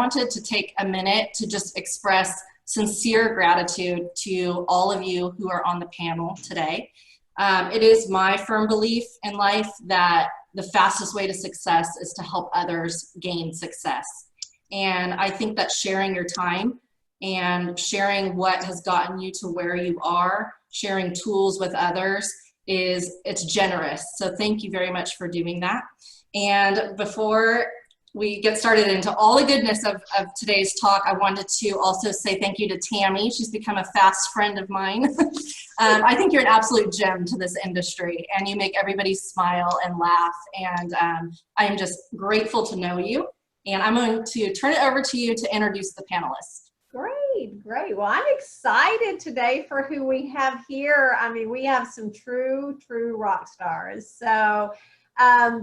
wanted to take a minute to just express sincere gratitude to all of you who are on the panel today. It is my firm belief in life that the fastest way to success is to help others gain success. And I think that sharing your time and sharing what has gotten you to where you are, sharing tools with others, it's generous. So thank you very much for doing that. And before we get started into all the goodness of today's talk, I wanted to also say thank you to Tammy. She's become a fast friend of mine. I think you're an absolute gem to this industry, and you make everybody smile and laugh. And I am just grateful to know you. And I'm going to turn it over to you to introduce the panelists. Great, great. Well, I'm excited today for who we have here. I mean, we have some true rock stars. So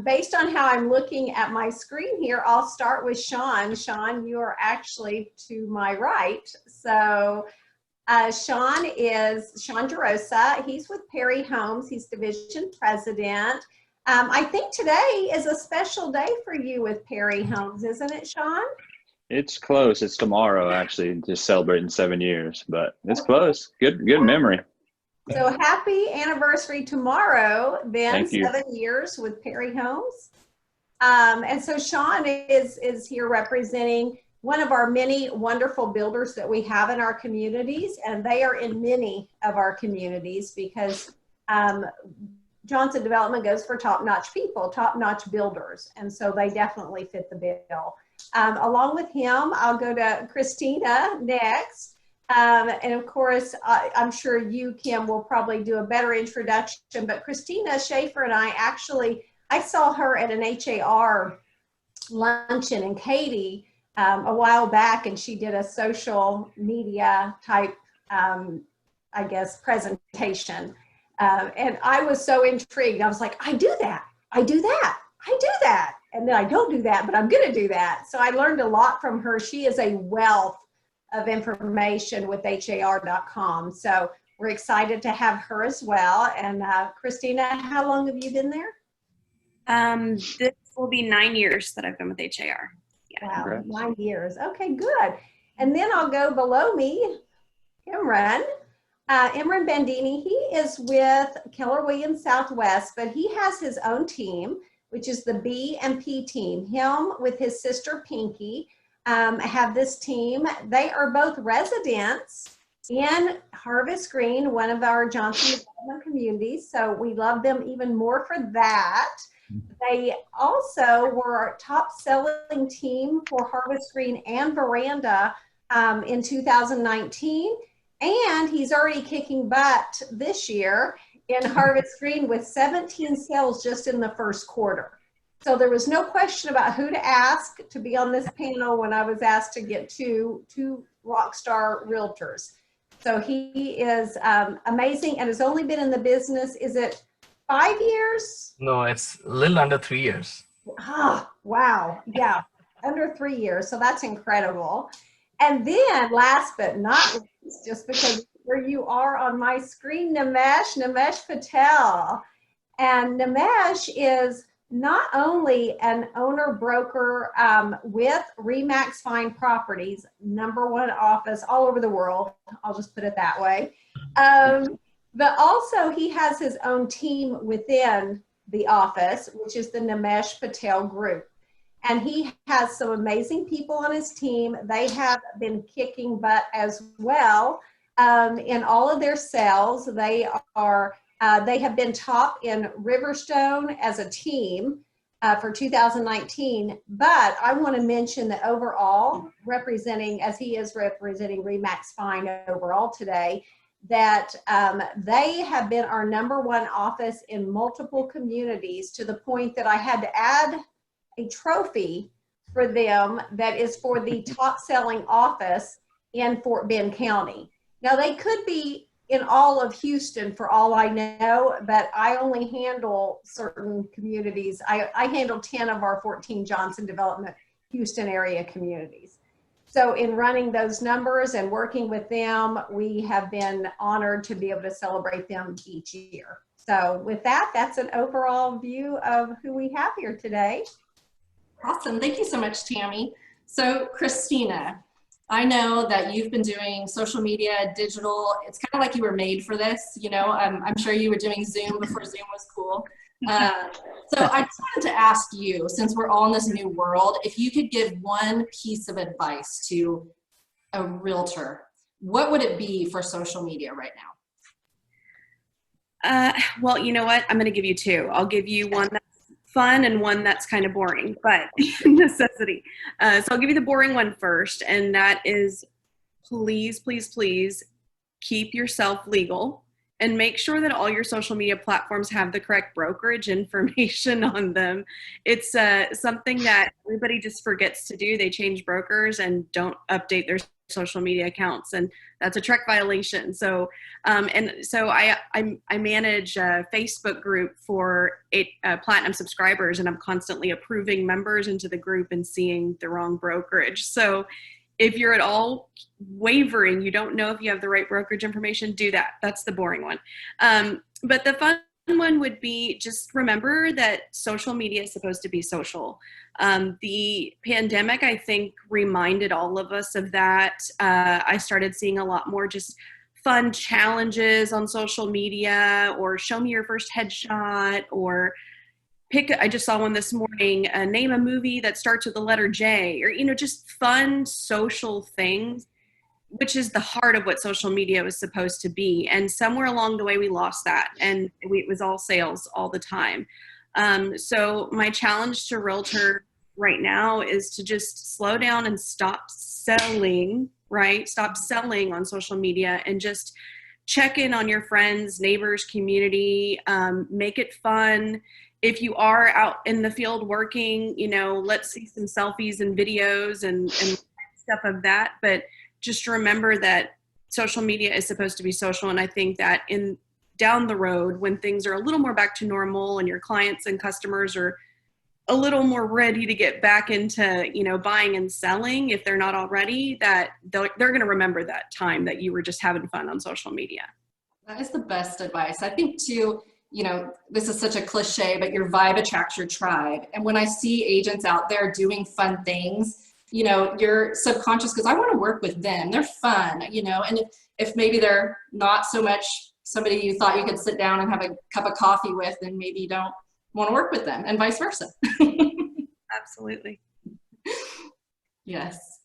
based on how I'm looking at my screen here, I'll start with Shawn. Shawn, you are actually to my right. So Shawn Gerosa. He's with Perry Homes. He's Division President. I think today is a special day for you with Perry Homes, isn't it, Shawn? It's close. It's tomorrow, actually, just celebrating 7 years, but it's close. Good memory. So happy anniversary tomorrow, then. Thank you. 7 years with Perry Homes. And so Shawn is here representing one of our many wonderful builders that we have in our communities, and they are in many of our communities because Johnson Development goes for top-notch people, top-notch builders, and so they definitely fit the bill. Along with him, I'll go to Cristina next. And of course, I'm sure you, Kim, will probably do a better introduction, but Cristina Schaefer and I saw her at an HAR luncheon in Katy a while back, and she did a social media type, I guess, presentation. And I was so intrigued. I was like, I do that. And then I don't do that, but I'm going to do that. So I learned a lot from her. She is a wealth of information with HAR.com. So we're excited to have her as well. And Cristina, how long have you been there? This will be 9 years that I've been with HAR. Yeah. Wow, Congrats. 9 years. Okay, good. And then I'll go below me, Imran. Imran Bhaidani, he is with Keller Williams Southwest, but he has his own team, which is the B and P team. Him with his sister Pinky have this team. They are both residents in Harvest Green, one of our Johnson Development communities. So we love them even more for that. They also were our top selling team for Harvest Green and Veranda in 2019. And he's already kicking butt this year in Harvest Green with 17 sales just in the first quarter. So there was no question about who to ask to be on this panel when I was asked to get two rock star realtors. So he is amazing and has only been in the business, is it 5 years? No, it's a little under 3 years. Ah, wow. Yeah, under 3 years. So that's incredible. And then last but not least, just because where you are on my screen, Nimesh Patel. And Nimesh is not only an owner broker with RE/MAX Fine Properties, #1 office all over the world, I'll just put it that way, but also he has his own team within the office, which is the Nimesh Patel Group. And he has some amazing people on his team. They have been kicking butt as well in all of their sales. They have been top in Riverstone as a team for 2019. But I want to mention that overall, representing, as he is representing RE/MAX Fine overall today, that they have been our #1 office in multiple communities to the point that I had to add a trophy for them that is for the top selling office in Fort Bend County. Now they could be in all of Houston for all I know, but I only handle certain communities. I handle 10 of our 14 Johnson Development Houston area communities. So in running those numbers and working with them, we have been honored to be able to celebrate them each year. So with that, that's an overall view of who we have here today. Awesome. Thank you so much, Tammy. So Christina, I know that you've been doing social media, digital. It's kind of like you were made for this, you know. I'm sure you were doing Zoom before Zoom was cool. So I just wanted to ask you, since we're all in this new world, if you could give one piece of advice to a realtor, what would it be for social media right now? Well, you know what? I'm going to give you two. I'll give you one that's fun and one that's kind of boring, but necessity. So I'll give you the boring one first, and that is please, please, please keep yourself legal and make sure that all your social media platforms have the correct brokerage information on them. It's something that everybody just forgets to do. They change brokers and don't update their social media accounts, and that's a TREC violation. So I manage a Facebook group for platinum subscribers, and I'm constantly approving members into the group and seeing the wrong brokerage. So if you're at all wavering, you don't know if you have the right brokerage information, do that. That's the boring one. But the fun one would be just remember that social media is supposed to be social. The pandemic, I think, reminded all of us of that. I started seeing a lot more just fun challenges on social media, or show me your first headshot, or I just saw one this morning, name a movie that starts with the letter J, or, you know, just fun social things, which is the heart of what social media was supposed to be. And somewhere along the way, we lost that, and it was all sales all the time. So my challenge to realtor right now is to just slow down and stop selling, right? Stop selling on social media and just check in on your friends, neighbors, community, make it fun. If you are out in the field working, you know, let's see some selfies and videos and stuff of that. But just remember that social media is supposed to be social. And I think that down the road, when things are a little more back to normal and your clients and customers are a little more ready to get back into, you know, buying and selling, if they're not already, that they're going to remember that time that you were just having fun on social media. That is the best advice. I think too, you know, this is such a cliche, but your vibe attracts your tribe. And when I see agents out there doing fun things, you know, you're subconscious, because I want to work with them. They're fun, you know, and if maybe they're not so much somebody you thought you could sit down and have a cup of coffee with, then maybe you don't want to work with them, and vice versa. Absolutely. Yes.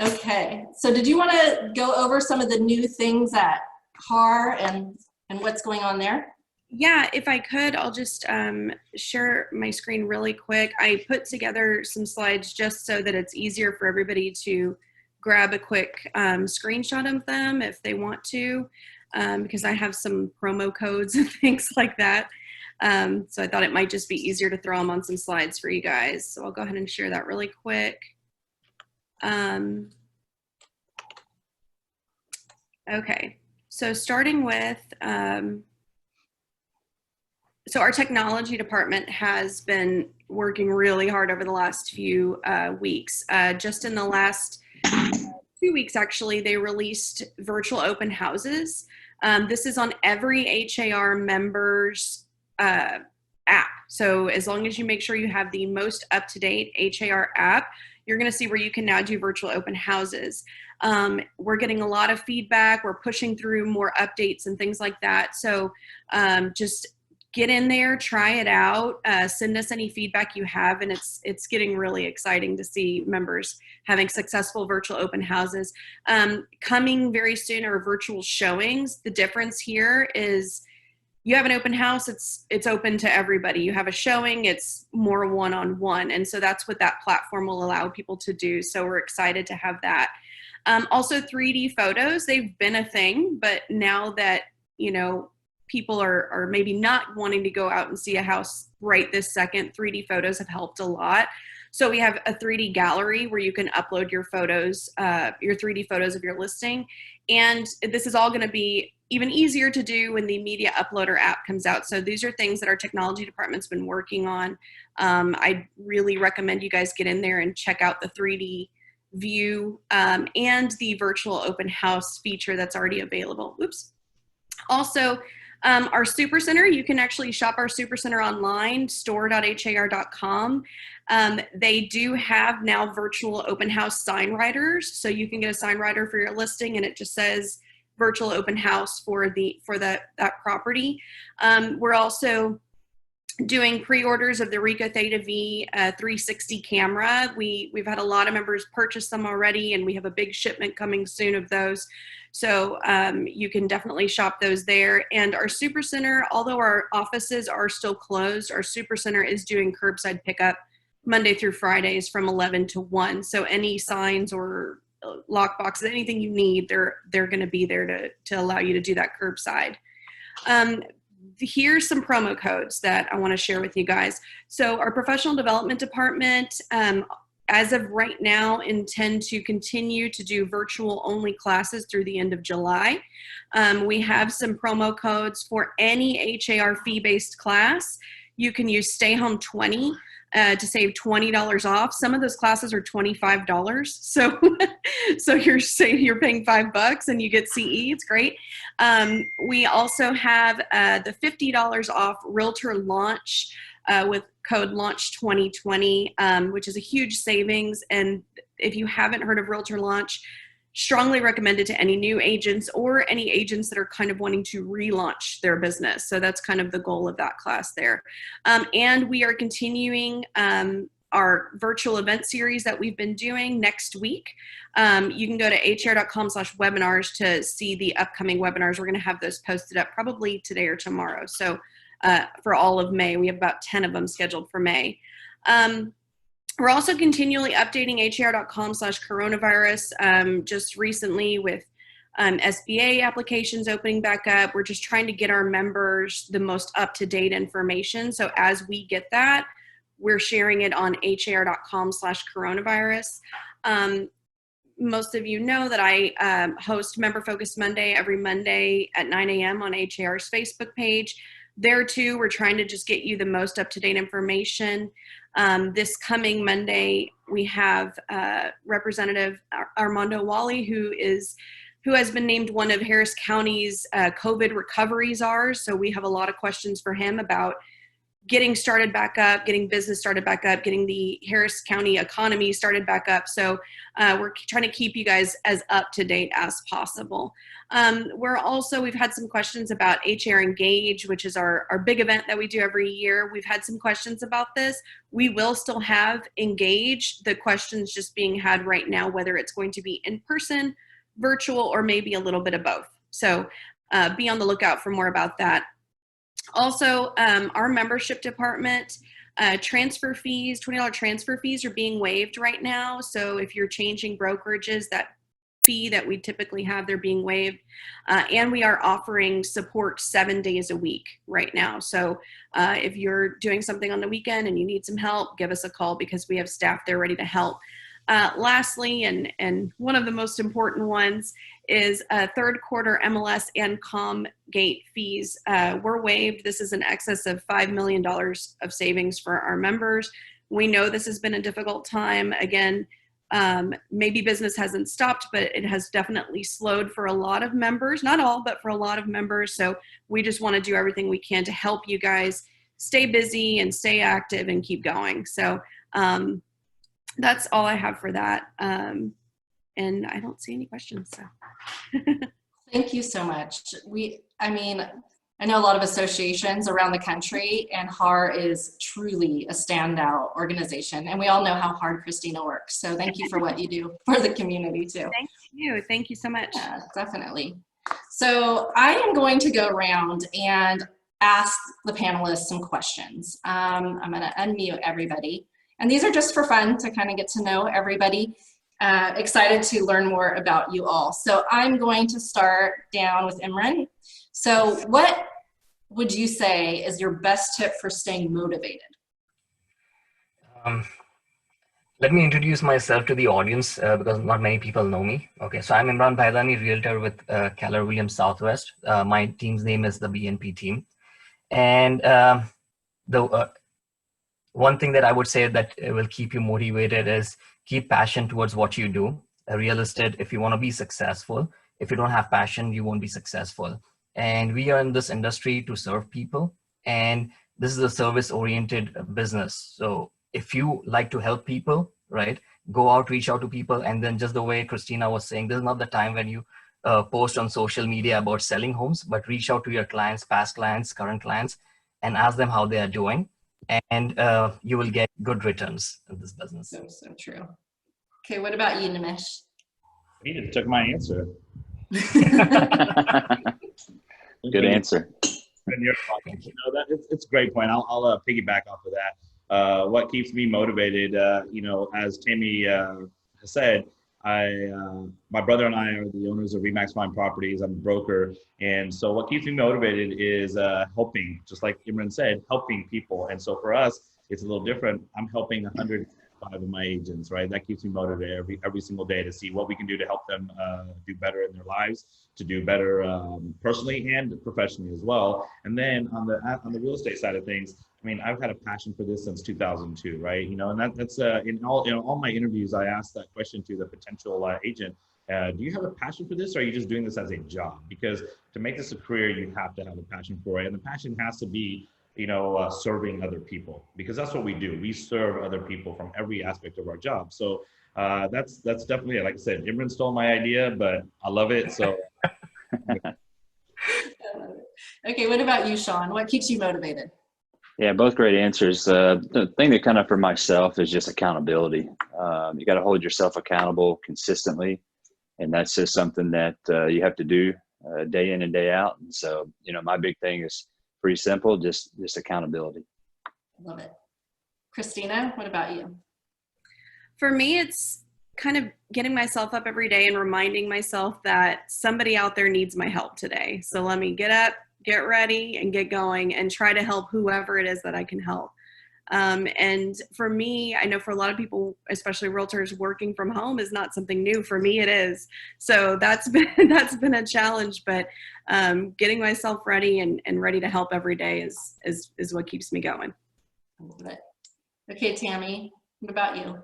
Okay. So did you want to go over some of the new things at HAR and what's going on there? Yeah, if I could, I'll just share my screen really quick. I put together some slides just so that it's easier for everybody to grab a quick screenshot of them if they want to, because I have some promo codes and things like that. So I thought it might just be easier to throw them on some slides for you guys. So I'll go ahead and share that really quick. Okay, so starting with, so our technology department has been working really hard over the last few weeks. Just in the last 2 weeks, actually, they released virtual open houses. This is on every HAR member's app. So as long as you make sure you have the most up-to-date HAR app, you're going to see where you can now do virtual open houses. We're getting a lot of feedback. We're pushing through more updates and things like that. So just get in there, try it out, send us any feedback you have, and it's getting really exciting to see members having successful virtual open houses. Coming very soon are virtual showings. The difference here is you have an open house, it's open to everybody. You have a showing, it's more one-on-one, and so that's what that platform will allow people to do. So we're excited to have that. Also 3D photos, they've been a thing, but now that, you know, people are maybe not wanting to go out and see a house right this second, 3D photos have helped a lot. So we have a 3D gallery where you can upload your photos, your 3D photos of your listing. And this is all going to be even easier to do when the media uploader app comes out. So these are things that our technology department's been working on. I really recommend you guys get in there and check out the 3D view and the virtual open house feature that's already available. Oops. Also, Our Super Center, you can actually shop our Super Center online, store.har.com. They do have now virtual open house sign writers. So you can get a sign writer for your listing and it just says virtual open house for that property. We're also doing pre-orders of the Ricoh Theta V 360 camera. We've had a lot of members purchase them already, and we have a big shipment coming soon of those. So you can definitely shop those there. And our Super Center, although our offices are still closed, our Super Center is doing curbside pickup Monday through Fridays from 11 to 1. So any signs or lock boxes, anything you need, they're going to be there to allow you to do that curbside. Here's some promo codes that I want to share with you guys. So our professional development department, as of right now, intend to continue to do virtual only classes through the end of July. We have some promo codes for any HAR fee-based class. You can use Stay Home 20 to save $20 off. Some of those classes are $25. So, so you're paying $5 and you get CE. It's great. We also have the $50 off Realtor launch with code Launch 2020, which is a huge savings. And if you haven't heard of Realtor Launch, strongly recommend it to any new agents or any agents that are kind of wanting to relaunch their business. So that's kind of the goal of that class there. And we are continuing our virtual event series that we've been doing next week. You can go to hr.com/webinars to see the upcoming webinars. We're going to have those posted up probably today or tomorrow. So for all of May, we have about 10 of them scheduled for May. We're also continually updating hr.com/coronavirus. Just recently with SBA applications opening back up, we're just trying to get our members the most up-to-date information. So as we get that, we're sharing it on hr.com/coronavirus. Most of you know that I host Member Focus Monday every Monday at 9 a.m. on HAR's Facebook page. There too, we're trying to just get you the most up-to-date information. This coming Monday, we have Representative Armando Wally, who has been named one of Harris County's COVID recovery czars. So we have a lot of questions for him about getting started back up, getting business started back up, getting the Harris County economy started back up. So we're trying to keep you guys as up to date as possible. We've had some questions about HR Engage, which is our big event that we do every year. We've had some questions about this. We will still have Engage. The question's just being had right now, whether it's going to be in person, virtual, or maybe a little bit of both. So be on the lookout for more about that. Also, our membership department, transfer fees, $20 transfer fees are being waived right now. So if you're changing brokerages, that fee that we typically have, they're being waived. And we are offering support 7 days a week right now. So if you're doing something on the weekend and you need some help, give us a call because we have staff there ready to help. Lastly, and one of the most important ones is third quarter MLS and ComGate fees were waived. This is in excess of $5 million of savings for our members. We know this has been a difficult time. Again, maybe business hasn't stopped, but it has definitely slowed for a lot of members, not all, but for a lot of members. So we just want to do everything we can to help you guys stay busy and stay active and keep going. So that's all I have for that. And I don't see any questions. So. Thank you so much. I know a lot of associations around the country, and HAR is truly a standout organization. And we all know how hard Cristina works. So thank you for what you do for the community too. Thank you. Thank you so much. Yeah, definitely. So I am going to go around and ask the panelists some questions. I'm going to unmute everybody. And these are just for fun to kind of get to know everybody. Excited to learn more about you all. So I'm going to start down with Imran. So what would you say is your best tip for staying motivated? Let me introduce myself to the audience because not many people know me. Okay, so I'm Imran Bhaidani, Realtor with Keller Williams Southwest. My team's name is the BNP team. And the one thing that I would say that will keep you motivated is keep passion towards what you do. Real estate, if you want to be successful, if you don't have passion, you won't be successful. And we are in this industry to serve people. And this is a service-oriented business. So if you like to help people, right, go out, reach out to people. And then just the way Cristina was saying, this is not the time when you post on social media about selling homes, but reach out to your clients, past clients, current clients, and ask them how they are doing. And you will get good returns in this business. So true. Okay, what about you, Nimesh? He just took my answer. Good answer. You know, it's a great point. I'll piggyback off of that. What keeps me motivated, you know, as Tammy has said, my brother and I are the owners of Remax Fine Properties. I'm a broker. And so what keeps me motivated is helping, just like Imran said, helping people. And so for us, it's a little different. I'm helping 105 of my agents, right? That keeps me motivated every single day to see what we can do to help them do better in their lives, to do better personally and professionally as well. And then on the real estate side of things, I mean, I've had a passion for this since 2002, right? You know, and that's in all my interviews, I ask that question to the potential agent. Do you have a passion for this, or are you just doing this as a job? Because to make this a career, you have to have a passion for it. And the passion has to be, you know, serving other people, because that's what we do. We serve other people from every aspect of our job. So that's definitely it. Like I said, Imran stole my idea, but I love it. So. Okay, what about you, Shawn? What keeps you motivated? Yeah, both great answers. The thing that kind of for myself is just accountability. You got to hold yourself accountable consistently. And that's just something that you have to do day in and day out. And so, you know, my big thing is pretty simple, just accountability. Love it. Cristina, what about you? For me, it's kind of getting myself up every day and reminding myself that somebody out there needs my help today. So let me get up, get ready, and get going and try to help whoever it is that I can help. And for me, I know for a lot of people, especially realtors, working from home is not something new. For me, it is. So that's been a challenge, but getting myself ready and ready to help every day is what keeps me going. I love it. Okay, Tammy, what about you?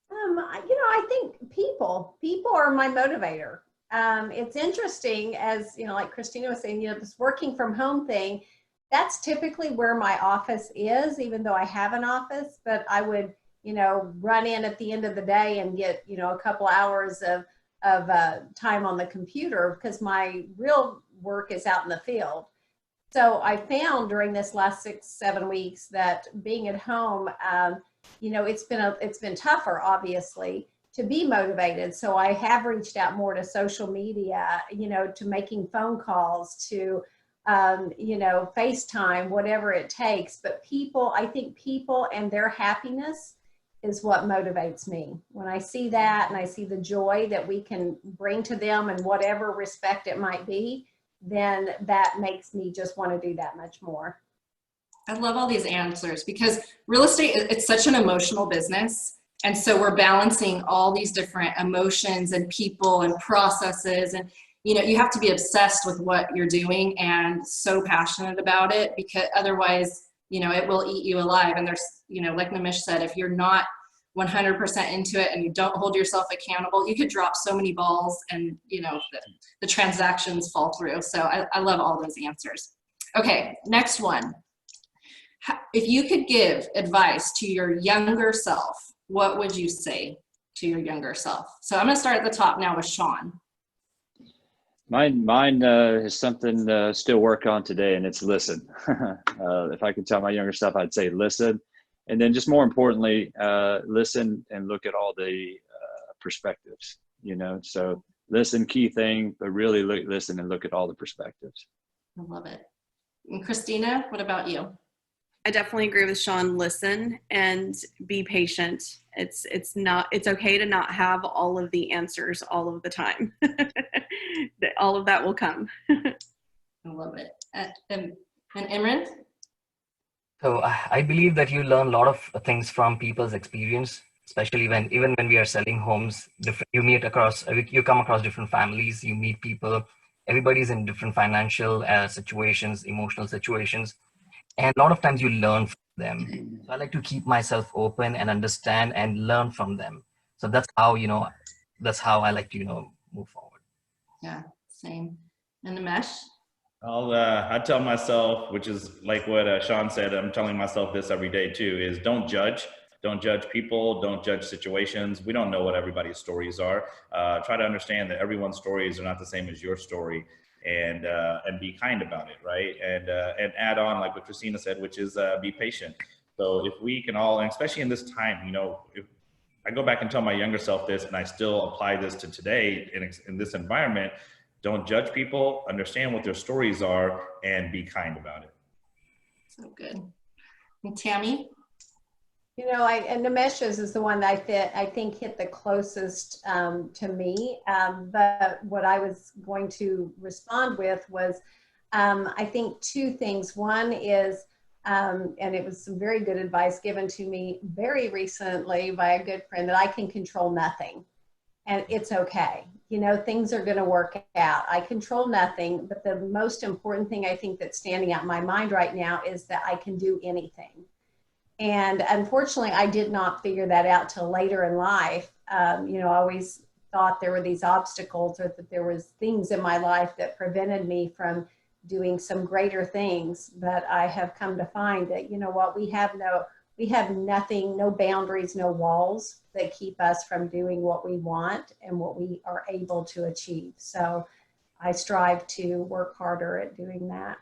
You know, I think people are my motivator. It's interesting, as you know, like Cristina was saying, you know, this working from home thing, that's typically where my office is, even though I have an office, but I would, you know, run in at the end of the day and get, you know, a couple hours of time on the computer, because my real work is out in the field. So I found during this last 6-7 weeks that being at home, you know, it's been tougher, obviously, to be motivated. So I have reached out more to social media, you know, to making phone calls, to, you know, FaceTime, whatever it takes. But people, I think people and their happiness is what motivates me. When I see that and I see the joy that we can bring to them in whatever respect it might be, then that makes me just want to do that much more. I love all these answers, because real estate, it's such an emotional business. And so we're balancing all these different emotions and people and processes. And, you know, you have to be obsessed with what you're doing and so passionate about it, because otherwise, you know, it will eat you alive. And there's, you know, like Nimesh said, if you're not 100% into it and you don't hold yourself accountable, you could drop so many balls and, you know, the transactions fall through. So I love all those answers. Okay, next one. If you could give advice to your younger self, what would you say to your younger self? So I'm going to start at the top now with Shawn. Mine is something still work on today, and it's listen. If I could tell my younger self, I'd say listen. And then just more importantly, listen and look at all the perspectives, you know. So listen, key thing, but really listen and look at all the perspectives. I love it. And Cristina, what about you? I definitely agree with Shawn. Listen and be patient. It's okay to not have all of the answers all of the time. All of that will come. I love it. And Imran? So I believe that you learn a lot of things from people's experience, especially even when we are selling homes. You come across different families, you meet people. Everybody's in different financial situations, emotional situations. And a lot of times you learn from them. So I like to keep myself open and understand and learn from them. So that's how, you know, I like to, you know, move forward. Yeah, same. And Nimesh? I tell myself, which is like what Shawn said, I'm telling myself this every day too, is don't judge. Don't judge people. Don't judge situations. We don't know what everybody's stories are. Try to understand that everyone's stories are not the same as your story, and be kind about it, right? And add on, like what Cristina said, which is be patient. So if we can all, and especially in this time, if I go back and tell my younger self this, and I still apply this to today in this environment, don't judge people, understand what their stories are, and be kind about it. So good. And Tammy? And Nimesh's is the one that I think hit the closest to me. But what I was going to respond with was, I think two things. One is, and it was some very good advice given to me very recently by a good friend, that I can control nothing, and it's okay. Things are going to work out. I control nothing, but the most important thing I think that's standing out in my mind right now is that I can do anything. And unfortunately, I did not figure that out till later in life. I always thought there were these obstacles, or that there was things in my life that prevented me from doing some greater things. But I have come to find that, we have nothing, no boundaries, no walls that keep us from doing what we want and what we are able to achieve. So I strive to work harder at doing that.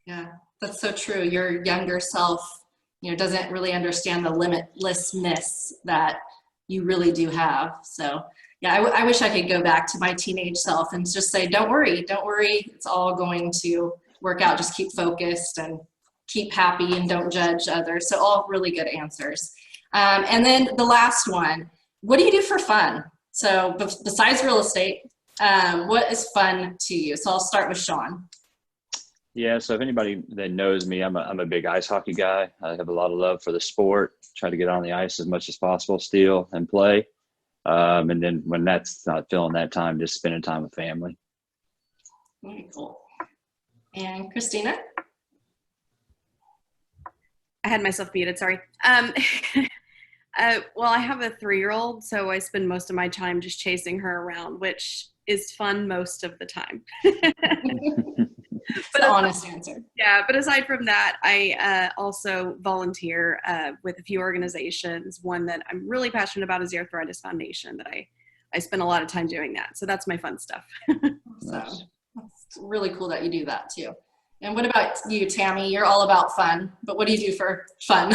Yeah, that's so true. Your younger self, doesn't really understand the limitlessness that you really do have. So yeah, I wish I could go back to my teenage self and just say, don't worry, it's all going to work out. Just keep focused and keep happy and don't judge others. So all really good answers. And then the last one, what do you do for fun? So besides real estate, what is fun to you? So I'll start with Shawn. Yeah, so if anybody that knows me, I'm a big ice hockey guy. I have a lot of love for the sport. Try to get on the ice as much as possible, still, and play. And then when that's not filling that time, just spending time with family. Very cool. And Cristina? I had myself muted, sorry. Well, I have a 3-year-old, so I spend most of my time just chasing her around, which is fun most of the time. But honest answer. Yeah, but aside from that, I also volunteer with a few organizations. One that I'm really passionate about is the Arthritis Foundation, that I spend a lot of time doing that. So that's my fun stuff. So it's really cool that you do that too. And what about you, Tammy? You're all about fun, but what do you do for fun?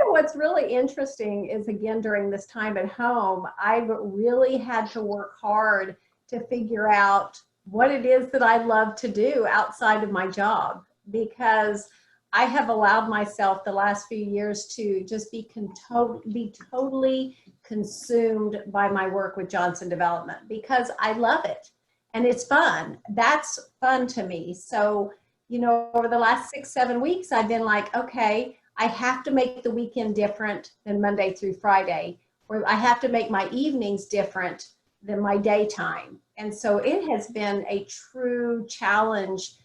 What's really interesting is, again, during this time at home, I've really had to work hard to figure out what it is that I love to do outside of my job, because I have allowed myself the last few years to just be totally consumed by my work with Johnson Development, because I love it and it's fun. That's fun to me. So, over the last 6-7 weeks, I've been like, okay, I have to make the weekend different than Monday through Friday, or I have to make my evenings different than my daytime. And so it has been a true challenge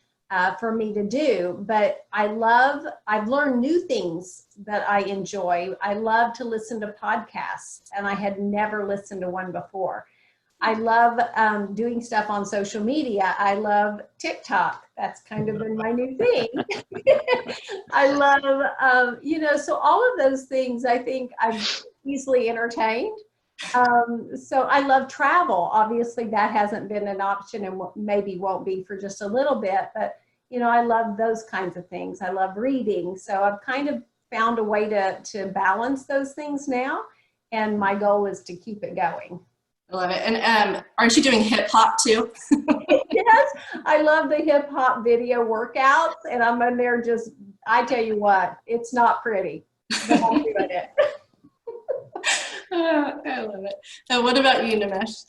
for me to do, but I've learned new things that I enjoy. I love to listen to podcasts, and I had never listened to one before. I love doing stuff on social media. I love TikTok. That's kind of been my new thing. I love, so all of those things, I think I'm easily entertained. So I love travel. Obviously that hasn't been an option, and maybe won't be for just a little bit, but I love those kinds of things. I love reading. So I've kind of found a way to balance those things now. And my goal is to keep it going. I love it. And aren't you doing hip hop too? Yes, I love the hip hop video workouts, and I'm in there I tell you what, it's not pretty, but I'm doing it. I love it. And what about you, Nimesh?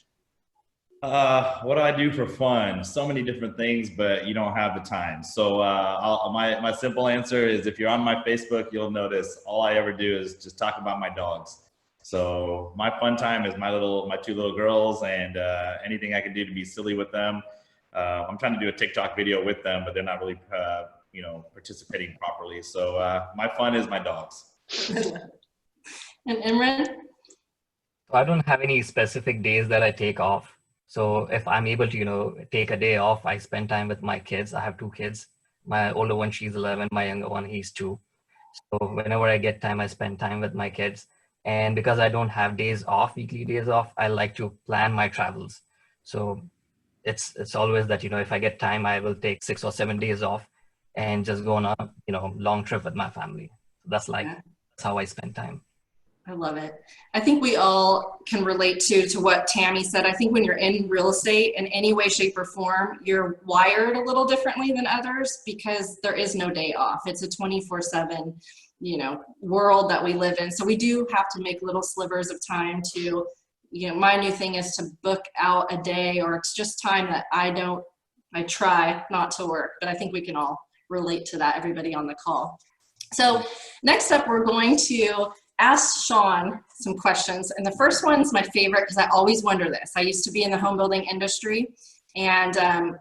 What do I do for fun? So many different things, but you don't have the time. So my simple answer is, if you're on my Facebook, you'll notice all I ever do is just talk about my dogs. So my fun time is my 2 little girls, and anything I can do to be silly with them. I'm trying to do a TikTok video with them, but they're not really, participating properly. So my fun is my dogs. And Imran? So I don't have any specific days that I take off. So if I'm able to, take a day off, I spend time with my kids. I have two kids. My older one, she's 11. My younger one, he's 2. So whenever I get time, I spend time with my kids. And because I don't have days off, weekly days off, I like to plan my travels. So it's always that, if I get time, I will take 6 or 7 days off and just go on a, long trip with my family. That's Yeah. that's how I spend time. I love it. I think we all can relate to what Tammy said. I think when you're in real estate in any way, shape, or form, you're wired a little differently than others because there is no day off. It's a 24/7, world that we live in. So we do have to make little slivers of time to, my new thing is to book out a day, or it's just time that I try not to work, but I think we can all relate to that, everybody on the call. So next up, we're going to ask Shawn some questions. And the first one's my favorite because I always wonder this. I used to be in the home building industry, and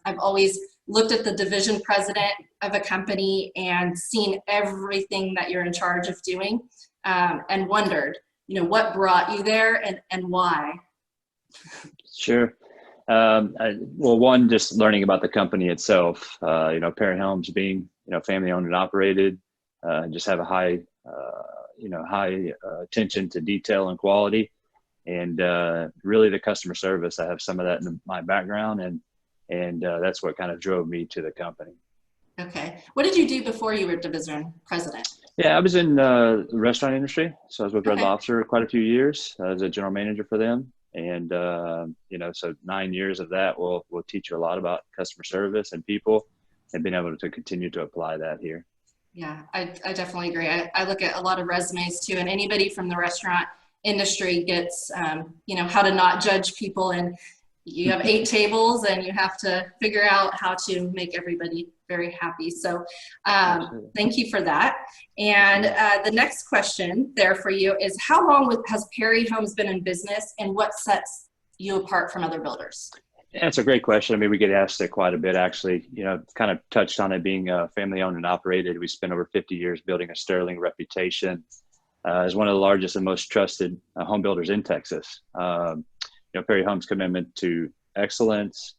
I've always looked at the division president of a company and seen everything that you're in charge of doing, and wondered, what brought you there and why? Sure. Well, one, just learning about the company itself, Perry Helms being, family owned and operated, just have a high attention to detail and quality, and really the customer service. I have some of that in my background, and that's what kind of drove me to the company. Okay. What did you do before you were division president? Yeah, I was in the restaurant industry. So I was with Red Okay. Lobster quite a few years as a general manager for them. And, so 9 years of that will teach you a lot about customer service and people, and being able to continue to apply that here. Yeah, I definitely agree. I look at a lot of resumes too, and anybody from the restaurant industry gets, how to not judge people, and you have 8 tables and you have to figure out how to make everybody very happy. So thank you for that. And the next question there for you is, how long has Perry Homes been in business, and what sets you apart from other builders? Yeah, it's a great question. I mean, we get asked it quite a bit, actually. Kind of touched on it being family owned and operated. We spent over 50 years building a sterling reputation as one of the largest and most trusted home builders in Texas. Perry Homes' commitment to excellence,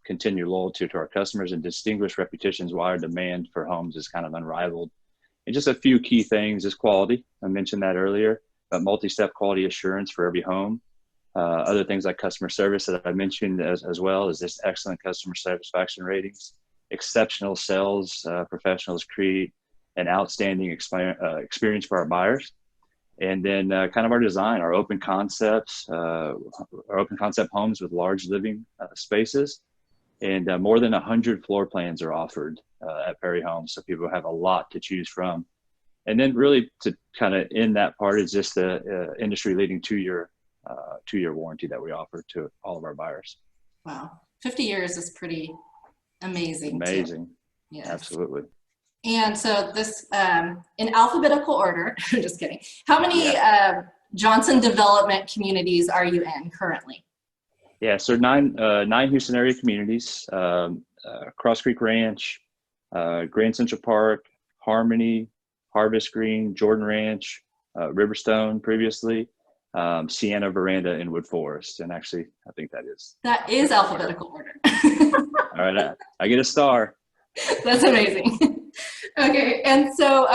continued loyalty to our customers, and distinguished reputations why our demand for homes is kind of unrivaled. And just a few key things is quality. I mentioned that earlier, but multi-step quality assurance for every home. Other things like customer service that I mentioned as well as just excellent customer satisfaction ratings. Exceptional sales professionals create an outstanding experience for our buyers. And then kind of our design, our open concepts, our open concept homes with large living spaces. And more than 100 floor plans are offered at Perry Homes, so people have a lot to choose from. And then really to kind of end that part is just the industry-leading two-year warranty that we offer to all of our buyers. Wow, 50 years is pretty amazing. Amazing. Yes. Absolutely. And so this, in alphabetical order, I'm just kidding. How many Johnson development communities are you in currently? Yeah, so nine Houston area communities, Cross Creek Ranch, Grand Central Park, Harmony, Harvest Green, Jordan Ranch, Riverstone previously, Sienna, Veranda, and Wood Forest. And actually, I think that is alphabetical order. All right, I get a star. That's amazing. Okay, and so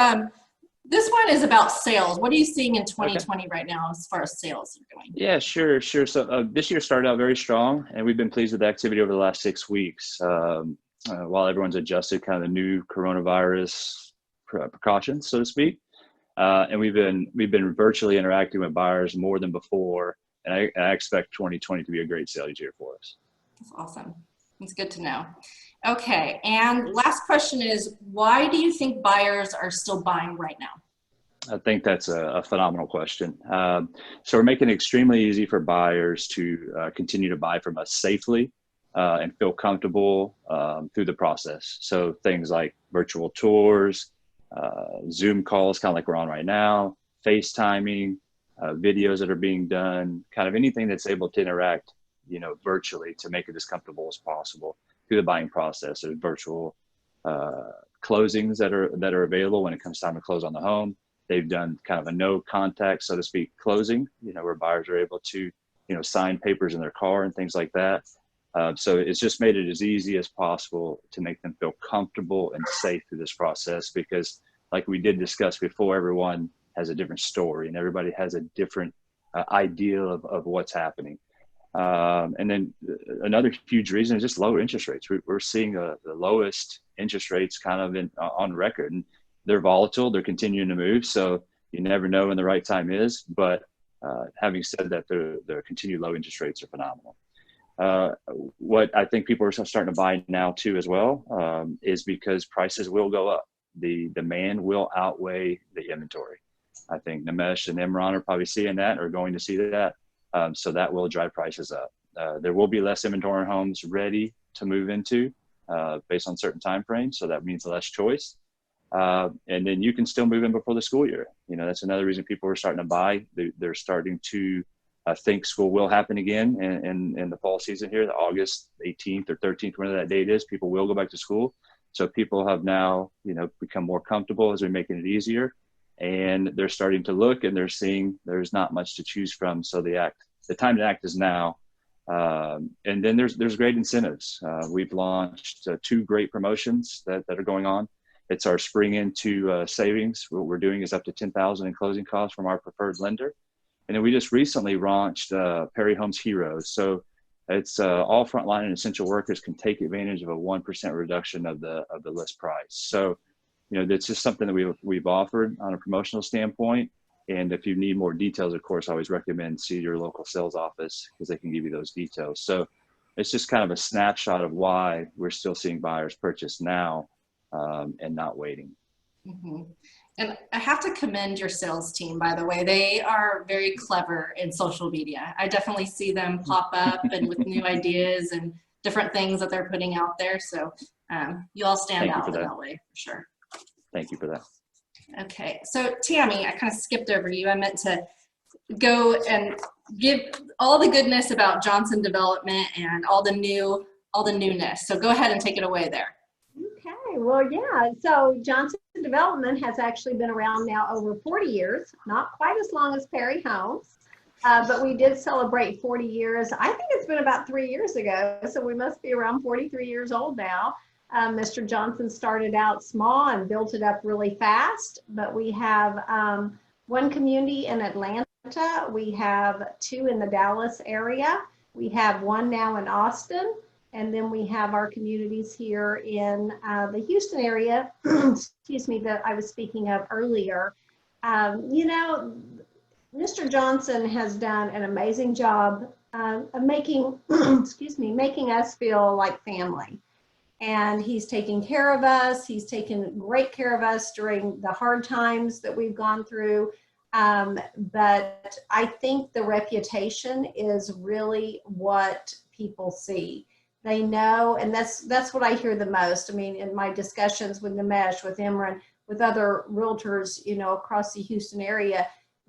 this one is about sales. What are you seeing in 2020 right now as far as sales are going? Yeah, sure. So this year started out very strong, and we've been pleased with the activity over the last 6 weeks. While everyone's adjusted kind of the new coronavirus precautions, so to speak, and we've been virtually interacting with buyers more than before, and I expect 2020 to be a great sales year for us. That's awesome. It's good to know. Okay, and last question is, why do you think buyers are still buying right now? I think that's a phenomenal question. So we're making it extremely easy for buyers to continue to buy from us safely and feel comfortable through the process. So things like virtual tours, Zoom calls, kind of like we're on right now, FaceTiming, videos that are being done, kind of anything that's able to interact, virtually to make it as comfortable as possible through the buying process. There's virtual closings that are available when it comes time to close on the home. They've done kind of a no contact, so to speak, closing, where buyers are able to sign papers in their car and things like that. So it's just made it as easy as possible to make them feel comfortable and safe through this process, because like we did discuss before, everyone has a different story and everybody has a different idea of what's happening. And then another huge reason is just lower interest rates. We're seeing the lowest interest rates kind of on record, and they're volatile. They're continuing to move. So you never know when the right time is. But having said that, the continued low interest rates are phenomenal. What I think people are starting to buy now too as well is because prices will go up. The demand will outweigh the inventory. I think Nimesh and Imran are probably seeing that, or going to see that. So that will drive prices up. There will be less inventory homes ready to move into based on certain time frames. So that means less choice. And then you can still move in before the school year. That's another reason people are starting to buy. They're starting to think school will happen again in the fall season here, the August 18th or 13th, whenever that date is. People will go back to school. So people have now, become more comfortable as we're making it easier. And they're starting to look, and they're seeing there's not much to choose from. So the time to act is now. And then there's great incentives. We've launched 2 great promotions that are going on. It's our spring into savings. What we're doing is up to $10,000 in closing costs from our preferred lender. And then we just recently launched Perry Homes Heroes. So it's all frontline and essential workers can take advantage of a 1% reduction of the list price. So that's just something that we've offered on a promotional standpoint. And if you need more details, of course, I always recommend see your local sales office, because they can give you those details. So it's just kind of a snapshot of why we're still seeing buyers purchase now and not waiting. Mm-hmm. And I have to commend your sales team, by the way. They are very clever in social media. I definitely see them pop up and with new ideas and different things that they're putting out there. So you all stand out in that way for sure. Thank you for that. Okay, so Tammy, I kind of skipped over you. I meant to go and give all the goodness about Johnson Development and all the newness. So go ahead and take it away there. Okay, well, yeah. So Johnson Development has actually been around now over 40 years, not quite as long as Perry Homes, but we did celebrate 40 years. I think it's been about 3 years ago, so we must be around 43 years old now. Mr. Johnson started out small and built it up really fast, but we have 1 community in Atlanta. We have 2 in the Dallas area. We have 1 now in Austin. And then we have our communities here in the Houston area, excuse me, that I was speaking of earlier. Mr. Johnson has done an amazing job of making us feel like family. And he's taken care of us. He's taken great care of us during the hard times that we've gone through. But I think the reputation is really what people see. They know, and that's what I hear the most. I mean, in my discussions with Nimesh, with Imran, with other realtors, across the Houston area,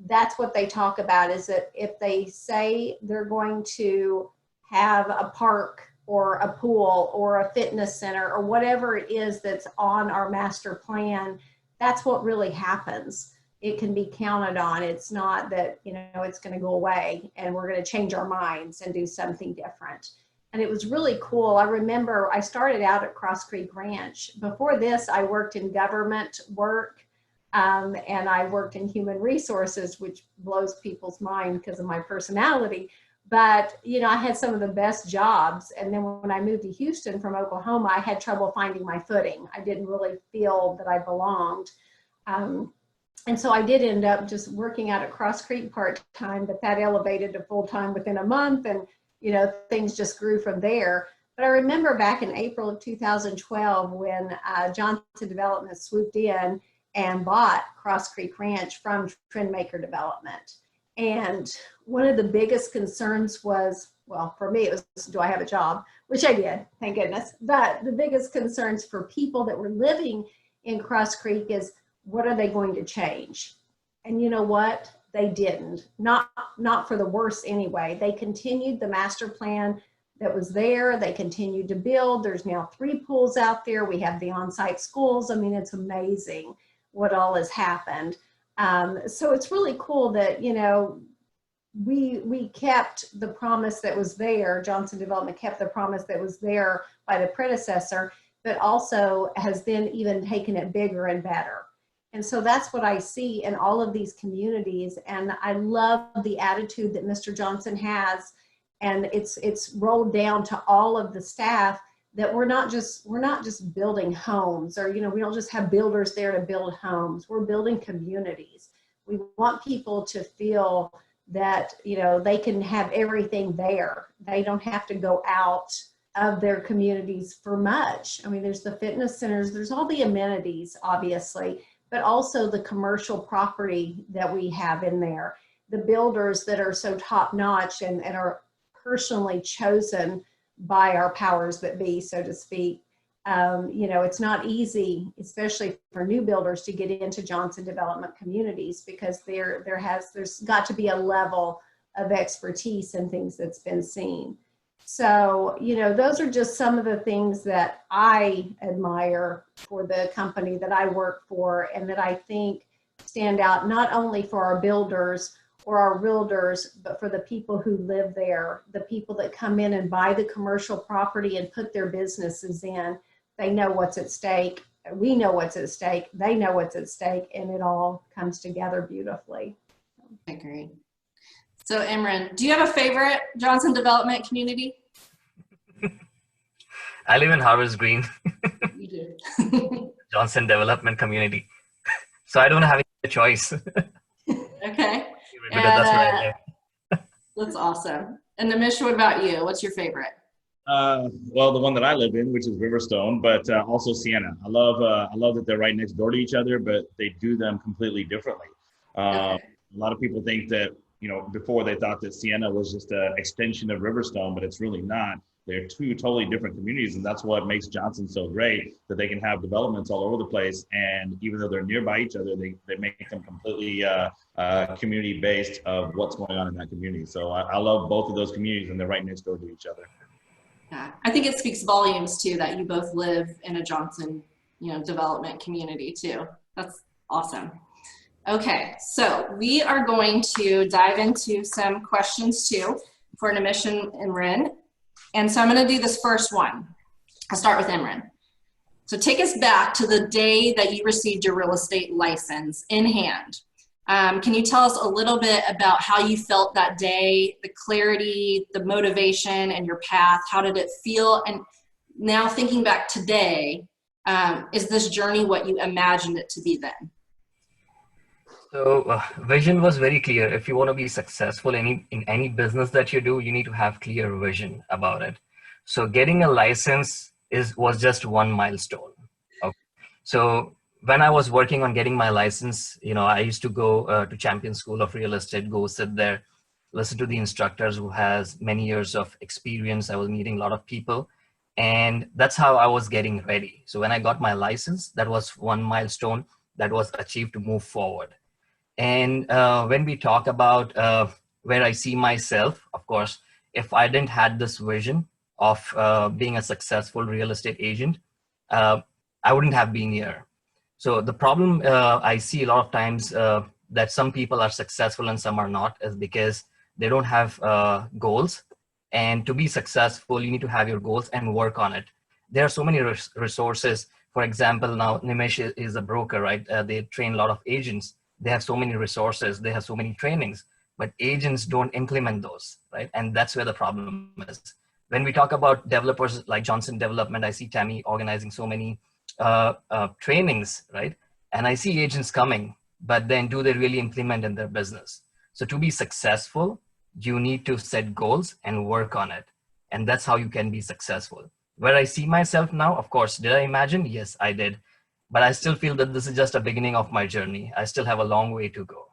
that's what they talk about, is that if they say they're going to have a park or a pool or a fitness center or whatever it is that's on our master plan, that's what really happens. It can be counted on. It's not that, it's going to go away and we're going to change our minds and do something different. And it was really cool. I remember I started out at Cross Creek Ranch. Before this, I worked in government work and I worked in human resources, which blows people's mind because of my personality. But, I had some of the best jobs. And then when I moved to Houston from Oklahoma, I had trouble finding my footing. I didn't really feel that I belonged. And so I did end up just working out at Cross Creek part-time, but that elevated to full-time within a month. And things just grew from there. But I remember back in April of 2012 when Johnson Development swooped in and bought Cross Creek Ranch from Trendmaker Development. And one of the biggest concerns was, well, for me, it was, do I have a job? Which I did, thank goodness. But the biggest concerns for people that were living in Cross Creek is, what are they going to change? And you know what? They didn't, not for the worse anyway. They continued the master plan that was there. They continued to build. There's now 3 pools out there. We have the on-site schools. I mean, it's amazing what all has happened. So it's really cool that, we kept the promise that was there. Johnson Development kept the promise that was there by the predecessor, but also has then even taken it bigger and better. And so that's what I see in all of these communities. And I love the attitude that Mr. Johnson has. And it's rolled down to all of the staff that we're not just building homes, or, you know, we don't just have builders there to build homes. We're building communities. We want people to feel that, you know, they can have everything there. They don't have to go out of their communities for much. I mean, there's the fitness centers, there's all the amenities, obviously, but also the commercial property that we have in there. The builders that are so top notch and are personally chosen by our powers that be, so to speak. You know, it's not easy, especially for new builders, to get into Johnson Development communities, because there's got to be a level of expertise and things that's been seen. So, you know, those are just some of the things that I admire for the company that I work for, and that I think stand out not only for our builders or our realtors, but for the people who live there, the people that come in and buy the commercial property and put their businesses in. They know what's at stake. We know what's at stake. They know what's at stake, and it all comes together beautifully. I agree. So Imran, do you have a favorite Johnson Development community? I live in Harvest Green. You do. Johnson Development Community. So I don't have a choice. Okay. Because that's where I live. That's awesome. And Nimesh, what about you? What's your favorite? Well, the one that I live in, which is Riverstone, but also Sienna. I love that they're right next door to each other, but they do them completely differently. Okay. A lot of people think that, you know, before they thought that Sienna was just an extension of Riverstone, but it's really not. They're two totally different communities, and that's what makes Johnson so great, that they can have developments all over the place, and even though they're nearby each other, they make them completely community-based of what's going on in that community. So I love both of those communities, and they're right next door to each other. Yeah, I think it speaks volumes too that you both live in a Johnson, you know, development community too. That's awesome. Okay, so we are going to dive into some questions too for Nimesh and Imran. And so I'm going to do this first one. I'll start with Imran. So take us back to the day that you received your real estate license in hand. Can you tell us a little bit about how you felt that day, the clarity, the motivation, and your path? How did it feel? And now thinking back today, is this journey what you imagined it to be then? So vision was very clear. If you want to be successful in any business that you do, you need to have clear vision about it. So getting a license was just one milestone. Okay. So when I was working on getting my license, you know, I used to go to Champion School of Real Estate, go sit there, listen to the instructors who has many years of experience. I was meeting a lot of people, and that's how I was getting ready. So when I got my license, that was one milestone that was achieved to move forward. And when we talk about where I see myself, of course, if I didn't had this vision of being a successful real estate agent, I wouldn't have been here. So the problem I see a lot of times that some people are successful and some are not is because they don't have goals. And to be successful, you need to have your goals and work on it. There are so many resources. For example, now Nimesh is a broker, right? They train a lot of agents. They have so many resources, they have so many trainings, but agents don't implement those, right? And that's where the problem is. When we talk about developers like Johnson Development, I see Tammy organizing so many trainings, right? And I see agents coming, but then do they really implement in their business? So to be successful, you need to set goals and work on it. And that's how you can be successful. Where I see myself now, of course, did I imagine? Yes, I did. But I still feel that this is just a beginning of my journey. I still have a long way to go.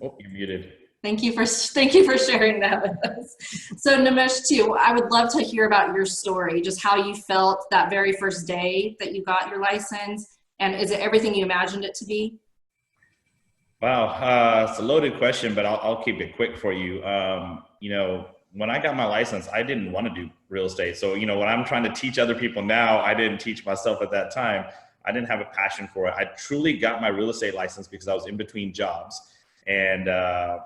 Oh, you're muted. Thank you for sharing that with us. So Nimesh too, I would love to hear about your story, just how you felt that very first day that you got your license, and is it everything you imagined it to be? Wow, it's a loaded question, but I'll keep it quick for you. You know, when I got my license, I didn't want to do real estate. So, you know, when I'm trying to teach other people now, I didn't teach myself at that time. I didn't have a passion for it. I truly got my real estate license because I was in between jobs. And,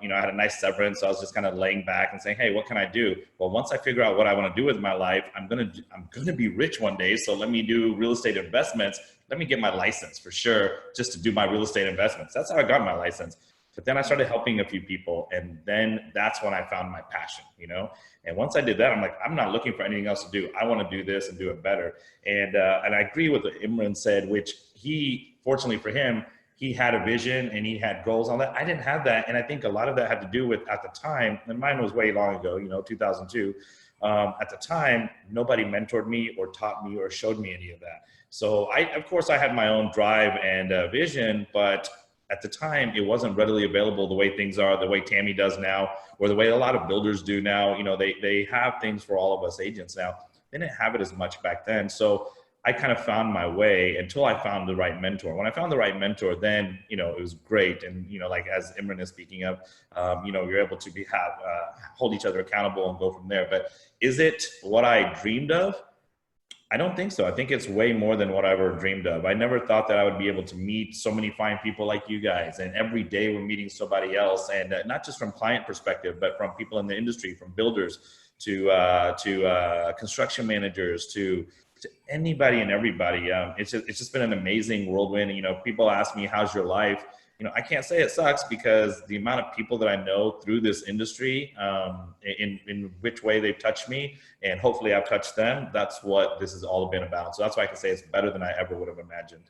you know, I had a nice severance. So I was just kind of laying back and saying, hey, what can I do? Well, once I figure out what I want to do with my life, I'm going to be rich one day. So let me do real estate investments. Let me get my license for sure, just to do my real estate investments. That's how I got my license. But then I started helping a few people, and then that's when I found my passion, you know? And once I did that, I'm like, I'm not looking for anything else to do. I want to do this and do it better. And I agree with what Imran said, which he, fortunately for him, he had a vision and he had goals on that. I didn't have that. And I think a lot of that had to do with, at the time, and mine was way long ago, you know, 2002. At the time, nobody mentored me or taught me or showed me any of that. So of course I had my own drive and vision, but at the time, it wasn't readily available the way things are, the way Tammy does now, or the way a lot of builders do now. You know, they have things for all of us agents now. They didn't have it as much back then. So I kind of found my way until I found the right mentor. When I found the right mentor, then, you know, it was great. And, you know, like as Imran is speaking of, you know, you're able to hold each other accountable and go from there. But is it what I dreamed of? I don't think so. I think it's way more than what I ever dreamed of. I never thought that I would be able to meet so many fine people like you guys. And every day we're meeting somebody else. And not just from client perspective, but from people in the industry, from builders to construction managers, to anybody and everybody. It's just been an amazing whirlwind. You know, people ask me, how's your life? You know, I can't say it sucks, because the amount of people that I know through this industry, in which way they've touched me, and hopefully I've touched them, that's what this has all been about. So that's why I can say it's better than I ever would have imagined.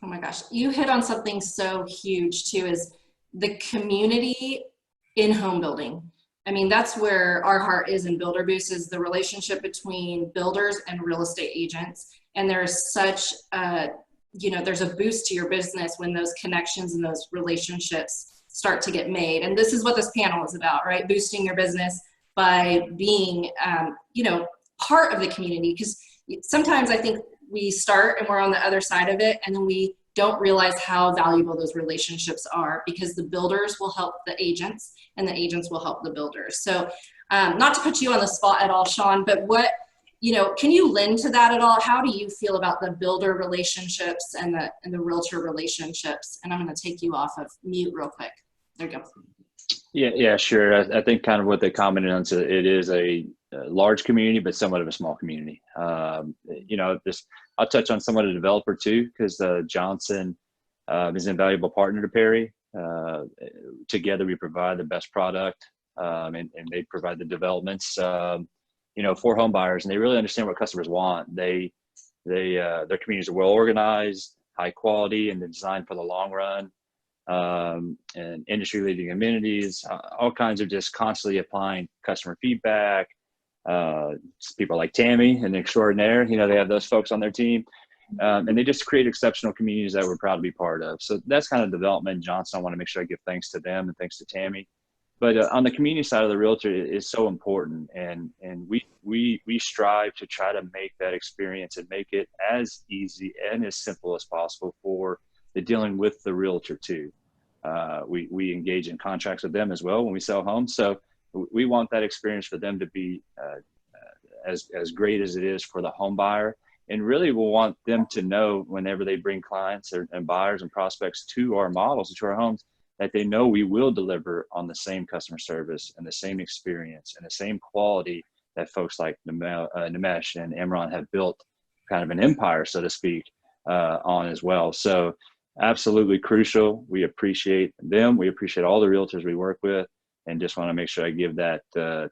Oh my gosh, you hit on something so huge too, is the community in home building. I mean, that's where our heart is in Builder Boost, is the relationship between builders and real estate agents. And there's such a, you know, there's a boost to your business when those connections and those relationships start to get made. And this is what this panel is about, right? Boosting your business by being, you know, part of the community. Because sometimes I think we start and we're on the other side of it, and then we don't realize how valuable those relationships are, because the builders will help the agents and the agents will help the builders. So not to put you on the spot at all, Shawn, but what, you know, can you lend to that at all? How do you feel about the builder relationships and the realtor relationships? And I'm going to take you off of mute real quick. There you go. Yeah, sure. I think kind of what they commented on, so it is a large community, but somewhat of a small community. You know, I'll touch on somewhat a developer too, because Johnson is an invaluable partner to Perry. Together we provide the best product, and they provide the developments, you know, for home buyers, and they really understand what customers want. Their communities are well organized, high quality, and they're designed for the long run. And industry leading amenities, all kinds of just constantly applying customer feedback. People like Tammy and the Extraordinaire, you know, they have those folks on their team, and they just create exceptional communities that we're proud to be part of. So that's kind of development. Johnson, I want to make sure I give thanks to them and thanks to Tammy. But on the community side of the realtor is so important, and we strive to try to make that experience and make it as easy and as simple as possible for the dealing with the realtor too. We engage in contracts with them as well when we sell homes. So we want that experience for them to be as great as it is for the home buyer. And really we'll want them to know whenever they bring clients and buyers and prospects to our models, to our homes, that they know we will deliver on the same customer service and the same experience and the same quality that folks like Nimesh and Imran have built kind of an empire, so to speak, on as well. So absolutely crucial. We appreciate them. We appreciate all the realtors we work with, and just want to make sure I give that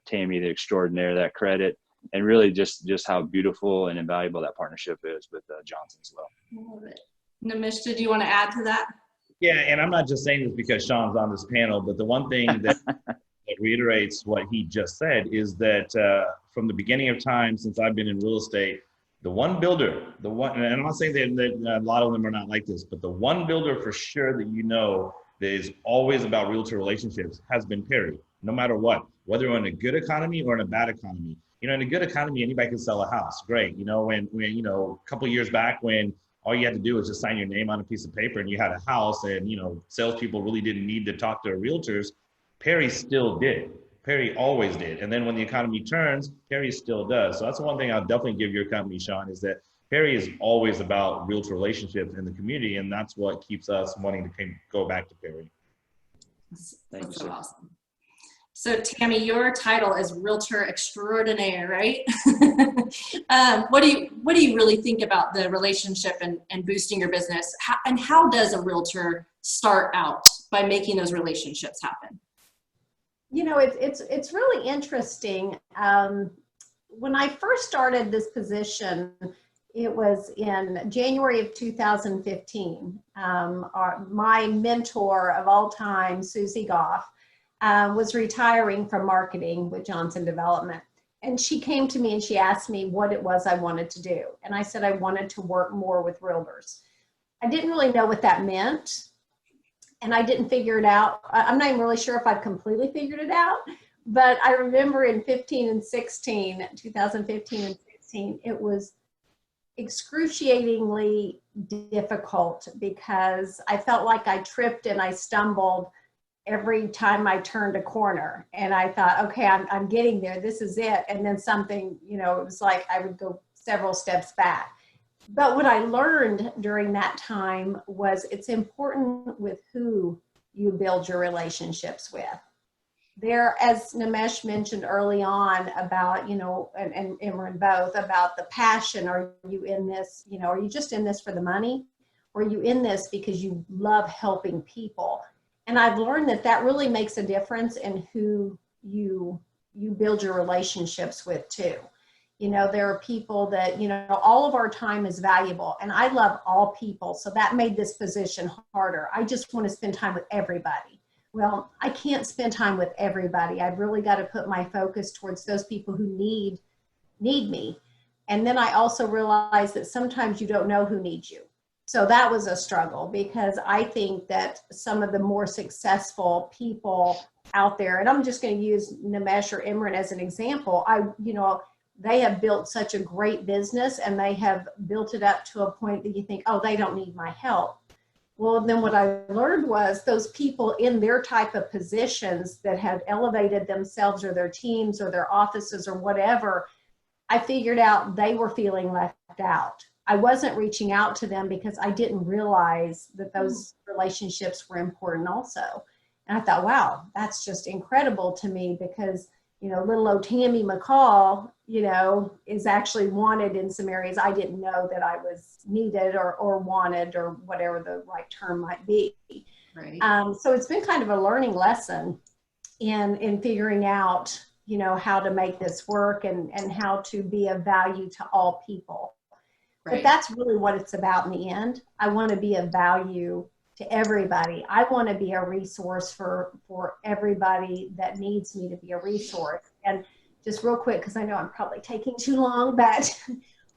Tammy the Extraordinaire that credit, and really just how beautiful and invaluable that partnership is with Johnson as well. I love it. Nimesh, did you want to add to that? Yeah, and I'm not just saying this because Shawn's on this panel, but the one thing that reiterates what he just said is that from the beginning of time, since I've been in real estate, the one builder, and I'm not saying that a lot of them are not like this, but the one builder for sure that you know that is always about realtor relationships has been Perry, no matter what, whether we're in a good economy or in a bad economy. You know, in a good economy, anybody can sell a house. Great. You know, when you know, a couple of years back when all you had to do was just sign your name on a piece of paper and you had a house, and, you know, salespeople really didn't need to talk to realtors, Perry still did. Perry always did. And then when the economy turns, Perry still does. So that's the one thing I'll definitely give your company, Shawn, is that Perry is always about realtor relationships in the community, and that's what keeps us wanting to go back to Perry. Thank you, That's so sir. awesome. So Tammy, your title is Realtor Extraordinaire, right? What do you really think about the relationship and boosting your business? How does a realtor start out by making those relationships happen? You know, it's really interesting. When I first started this position, it was in January of 2015. My mentor of all time, Susie Goff, was retiring from marketing with Johnson Development. And she came to me and she asked me what it was I wanted to do. And I said I wanted to work more with realtors. I didn't really know what that meant. And I didn't figure it out. I'm not even really sure if I've completely figured it out. But I remember in 2015 and 16, it was excruciatingly difficult because I felt like I tripped and I stumbled every time I turned a corner. And I thought, okay, I'm getting there. This is it. And then something, you know, it was like I would go several steps back. But what I learned during that time was it's important with who you build your relationships with. There, as Nimesh mentioned early on about, you know, and Imran both, about the passion. Are you in this, you know, are you just in this for the money? Or are you in this because you love helping people? And I've learned that that really makes a difference in who you build your relationships with too. You know, there are people that, you know, all of our time is valuable, and I love all people. So that made this position harder. I just want to spend time with everybody. Well, I can't spend time with everybody. I've really got to put my focus towards those people who need me. And then I also realized that sometimes you don't know who needs you. So that was a struggle, because I think that some of the more successful people out there, and I'm just going to use Nimesh or Imran as an example, you know, they have built such a great business and they have built it up to a point that you think, oh, they don't need my help. Well, then what I learned was those people in their type of positions that had elevated themselves or their teams or their offices or whatever, I figured out they were feeling left out. I wasn't reaching out to them because I didn't realize that those relationships were important also. And I thought, wow, that's just incredible to me, because, you know, little old Tammy McCall, you know, is actually wanted in some areas I didn't know that I was needed or wanted, or whatever the right term might be. Right. So it's been kind of a learning lesson in figuring out, you know, how to make this work and how to be of value to all people. Right. But that's really what it's about in the end. I want to be of value to everybody. I want to be a resource for everybody that needs me to be a resource. And just real quick, because I know I'm probably taking too long, but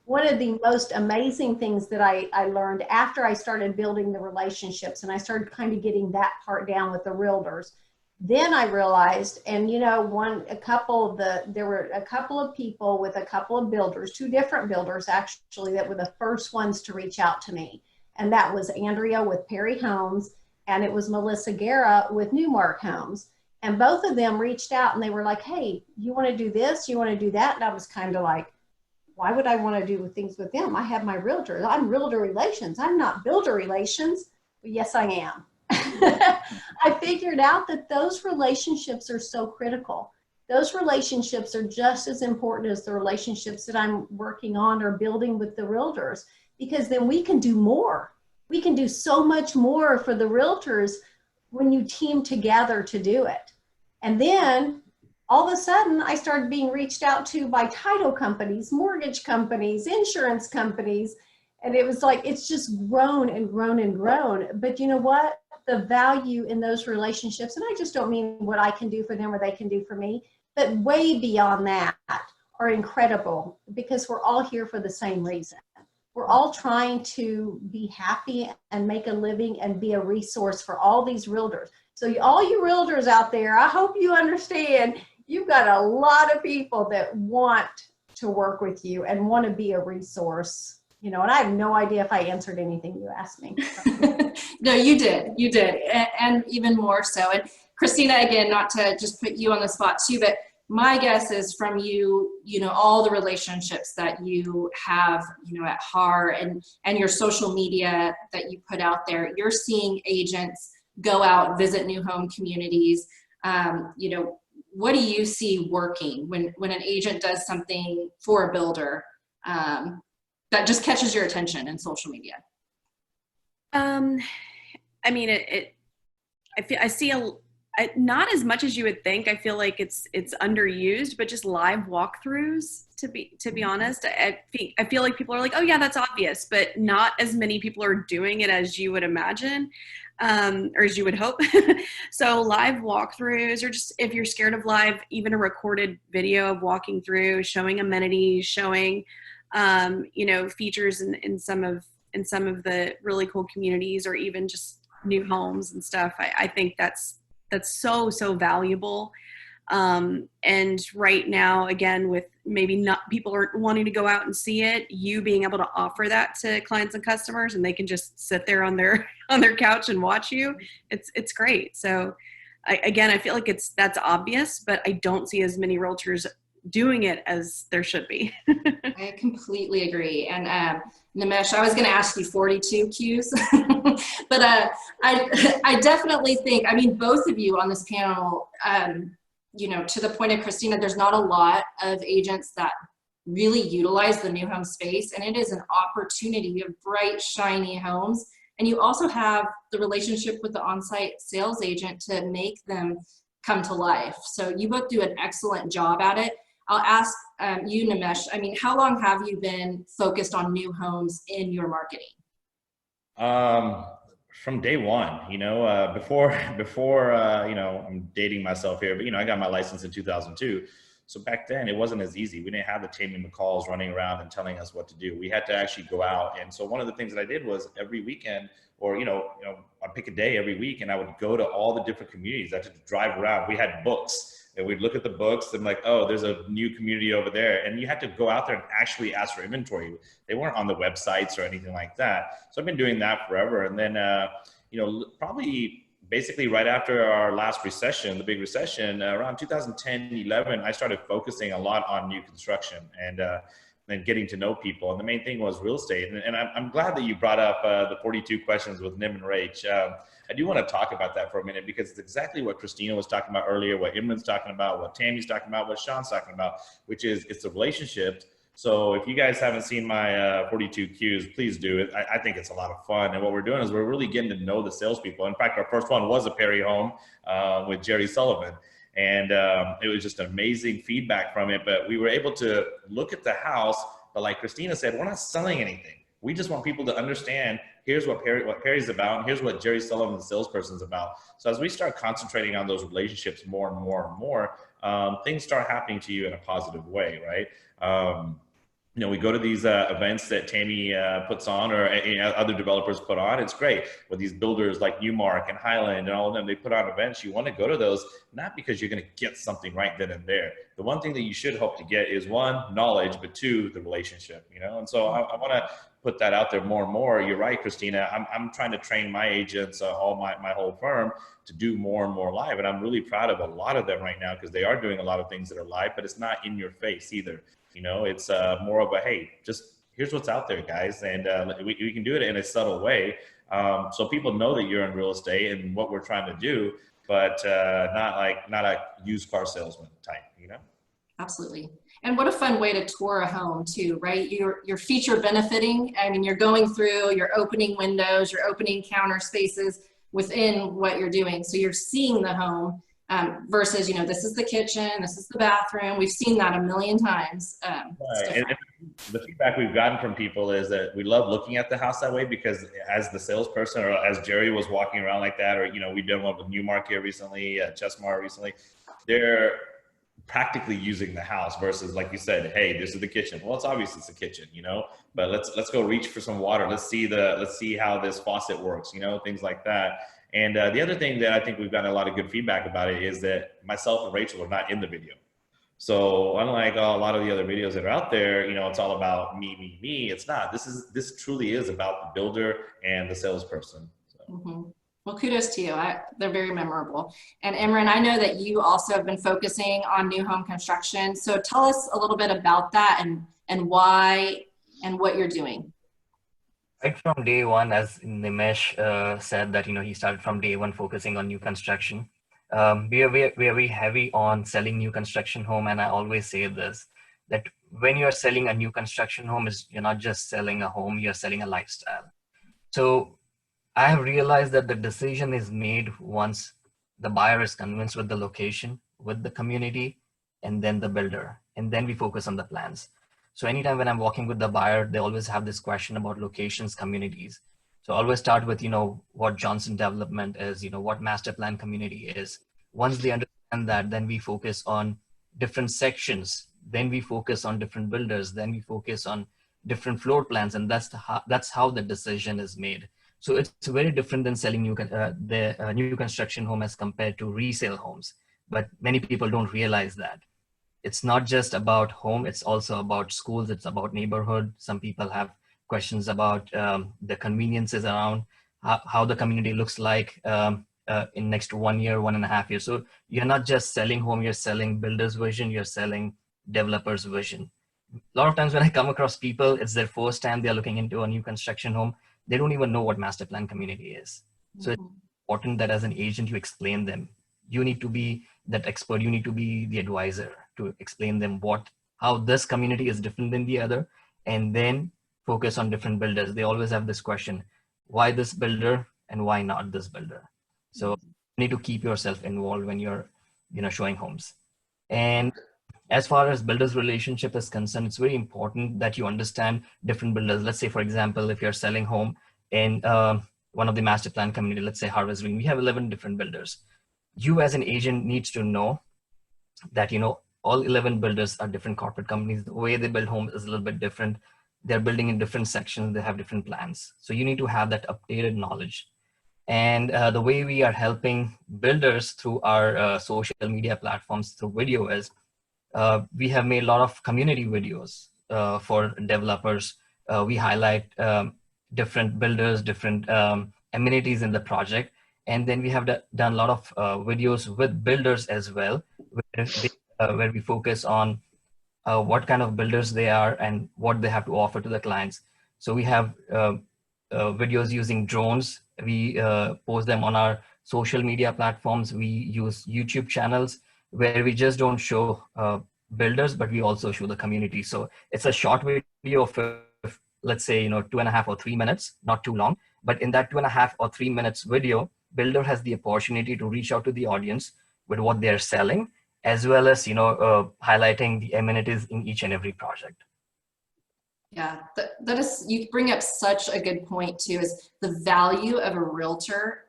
one of the most amazing things that I learned after I started building the relationships and I started kind of getting that part down with the realtors, then I realized, and you know, there were a couple of people with a couple of builders, two different builders actually, that were the first ones to reach out to me. And that was Andrea with Perry Homes, and it was Melissa Guerra with Newmark Homes. And both of them reached out and they were like, hey, you want to do this? You want to do that? And I was kind of like, why would I want to do things with them? I have my realtors. I'm realtor relations. I'm not builder relations. But yes, I am. I figured out that those relationships are so critical. Those relationships are just as important as the relationships that I'm working on or building with the realtors, because then we can do more. We can do so much more for the realtors when you team together to do it. And then all of a sudden I started being reached out to by title companies, mortgage companies, insurance companies. And it was like, it's just grown and grown and grown. But you know what? The value in those relationships, and I just don't mean what I can do for them or they can do for me, but way beyond that, are incredible, because we're all here for the same reason. We're all trying to be happy and make a living and be a resource for all these realtors. So all you realtors out there, I hope you understand, you've got a lot of people that want to work with you and want to be a resource. You know, and I have no idea if I answered anything you asked me. No, you did, and even more so. And Cristina, again, not to just put you on the spot too, but my guess is from you, all the relationships that you have, at HAR and your social media that you put out there, you're seeing agents go out, visit new home communities. What do you see working when an agent does something for a builder that just catches your attention in social media? I mean, I see not as much as you would think. I feel like it's underused, but just live walkthroughs, to be honest. I feel like people are like, oh yeah, that's obvious, but not as many people are doing it as you would imagine, or as you would hope. So live walkthroughs, or just if you're scared of live, even a recorded video of walking through, showing amenities, showing, features in some of the really cool communities, or even just new homes and stuff. I think that's so valuable. And right now, again, with maybe not people aren't wanting to go out and see it, you being able to offer that to clients and customers, and they can just sit there on their couch and watch you. It's great. So I feel like that's obvious, but I don't see as many realtors doing it as there should be. I completely agree. And Nimesh, I was going to ask you 42 cues, but I definitely think, both of you on this panel, to the point of Cristina, there's not a lot of agents that really utilize the new home space, and it is an opportunity. You have bright, shiny homes, and you also have the relationship with the on-site sales agent to make them come to life. So you both do an excellent job at it. I'll ask you, Nimesh, how long have you been focused on new homes in your marketing? From day one, before I'm dating myself here, but I got my license in 2002. So back then it wasn't as easy. We didn't have the Tammy McCalls running around and telling us what to do. We had to actually go out. And so one of the things that I did was every weekend, or, I'd pick a day every week, and I would go to all the different communities. I had to drive around. We had books. And we'd look at the books and like, oh, there's a new community over there. And you had to go out there and actually ask for inventory. They weren't on the websites or anything like that. So I've been doing that forever. And then, probably basically right after our last recession, the big recession, around 2010, 11, I started focusing a lot on new construction and getting to know people. And the main thing was real estate. And I'm glad that you brought up the 42 questions with Nim and Rach. I do want to talk about that for a minute, because it's exactly what Cristina was talking about earlier, what Imran's talking about, what Tammy's talking about, what Shawn's talking about, which is it's a relationship. So if you guys haven't seen my 42 Qs, please do it. I think it's a lot of fun. And what we're doing is we're really getting to know the salespeople. In fact, our first one was a Perry home with Jerry Sullivan. And it was just amazing feedback from it. But we were able to look at the house, but like Cristina said, we're not selling anything. We just want people to understand, here's what Perry's about, and here's what Jerry Sullivan, the salesperson's about. So as we start concentrating on those relationships more and more and more, things start happening to you in a positive way, right? We go to these events that Tammy puts on, or other developers put on. It's great with these builders like Newmark and Highland and all of them. They put on events. You want to go to those, not because you're going to get something right then and there. The one thing that you should hope to get is, one, knowledge, but two, the relationship, And so I want to put that out there more and more. You're right, Cristina. I'm trying to train my agents, all my whole firm, to do more and more live. And I'm really proud of a lot of them right now, because they are doing a lot of things that are live, but it's not in your face either. It's more of a, hey, just here's what's out there, guys. And we can do it in a subtle way. So people know that you're in real estate and what we're trying to do, but not a used car salesman type, Absolutely. And what a fun way to tour a home too, right? You're feature benefiting. You're going through, you're opening windows, you're opening counter spaces within what you're doing. So you're seeing the home versus, this is the kitchen, this is the bathroom. We've seen that a million times. Right. And the feedback we've gotten from people is that we love looking at the house that way, because as the salesperson, or as Jerry was walking around like that, or, we've done one with Newmark here recently, Chestmar recently, they're practically using the house versus, like you said, hey, this is the kitchen. Well, it's obvious it's a kitchen, but let's go reach for some water. Let's see how this faucet works, things like that. And the other thing that I think we've gotten a lot of good feedback about it is that myself and Rachel are not in the video. So unlike a lot of the other videos that are out there, it's all about me. It's not. This truly is about the builder and the salesperson. So. Mm-hmm. Well, kudos to you. They're very memorable. And Imran, I know that you also have been focusing on new home construction. So tell us a little bit about that and why and what you're doing. Right from day one, as Nimesh said that, he started from day one focusing on new construction. We are very heavy on selling new construction home. And I always say this, that when you're selling a new construction home, you're not just selling a home, you're selling a lifestyle. So I have realized that the decision is made once the buyer is convinced with the location, with the community, and then the builder. And then we focus on the plans. So anytime when I'm walking with the buyer, they always have this question about locations, communities. So I always start with, what Johnson development is, what master plan community is. Once they understand that, then we focus on different sections. Then we focus on different builders. Then we focus on different floor plans. And that's how the decision is made. So it's very different than selling new construction home as compared to resale homes. But many people don't realize that. It's not just about home, it's also about schools, it's about neighborhood. Some people have questions about the conveniences around how the community looks like in next 1 year, 1.5 years. So you're not just selling home, you're selling builder's vision, you're selling developer's vision. A lot of times when I come across people, it's their first time they're looking into a new construction home. They don't even know what master plan community is. So it's important that as an agent, you explain them. You need to be that expert. You need to be the advisor to explain them how this community is different than the other, and then focus on different builders. They always have this question, why this builder and why not this builder? So you need to keep yourself involved when you're, showing homes. And as far as builders relationship is concerned, it's very important that you understand different builders. Let's say, for example, if you're selling home in one of the master plan community, let's say Harvest Green, we have 11 different builders. You as an agent needs to know that, all 11 builders are different corporate companies. The way they build homes is a little bit different. They're building in different sections. They have different plans. So you need to have that updated knowledge. And the way we are helping builders through our social media platforms through video is we have made a lot of community videos for developers. We highlight different builders, different amenities in the project. And then we have done a lot of videos with builders as well, where we focus on what kind of builders they are and what they have to offer to the clients. So we have videos using drones. We post them on our social media platforms. We use YouTube channels where we just don't show builders, but we also show the community. So it's a short video of, let's say, 2.5 or 3 minutes, not too long. But in that 2.5 or 3 minutes video, builder has the opportunity to reach out to the audience with what they're selling, as well as, highlighting the amenities in each and every project. Yeah, that is, you bring up such a good point too, is the value of a realtor.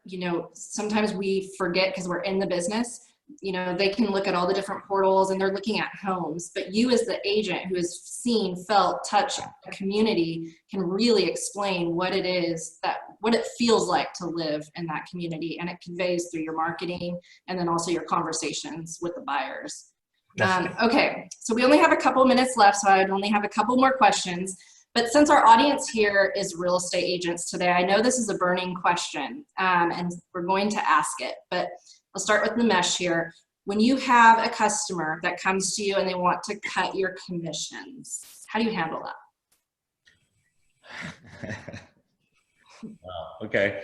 Sometimes we forget because we're in the business, they can look at all the different portals and they're looking at homes, but you as the agent who has seen, felt, touched a community can really explain what it is, what it feels like to live in that community, and it conveys through your marketing and then also your conversations with the buyers. Okay, so we only have a couple minutes left, so I'd only have a couple more questions. But since our audience here is real estate agents today, I know this is a burning question, and we're going to ask it. But I'll start with Nimesh here. When you have a customer that comes to you and they want to cut your commissions, how do you handle that? Okay.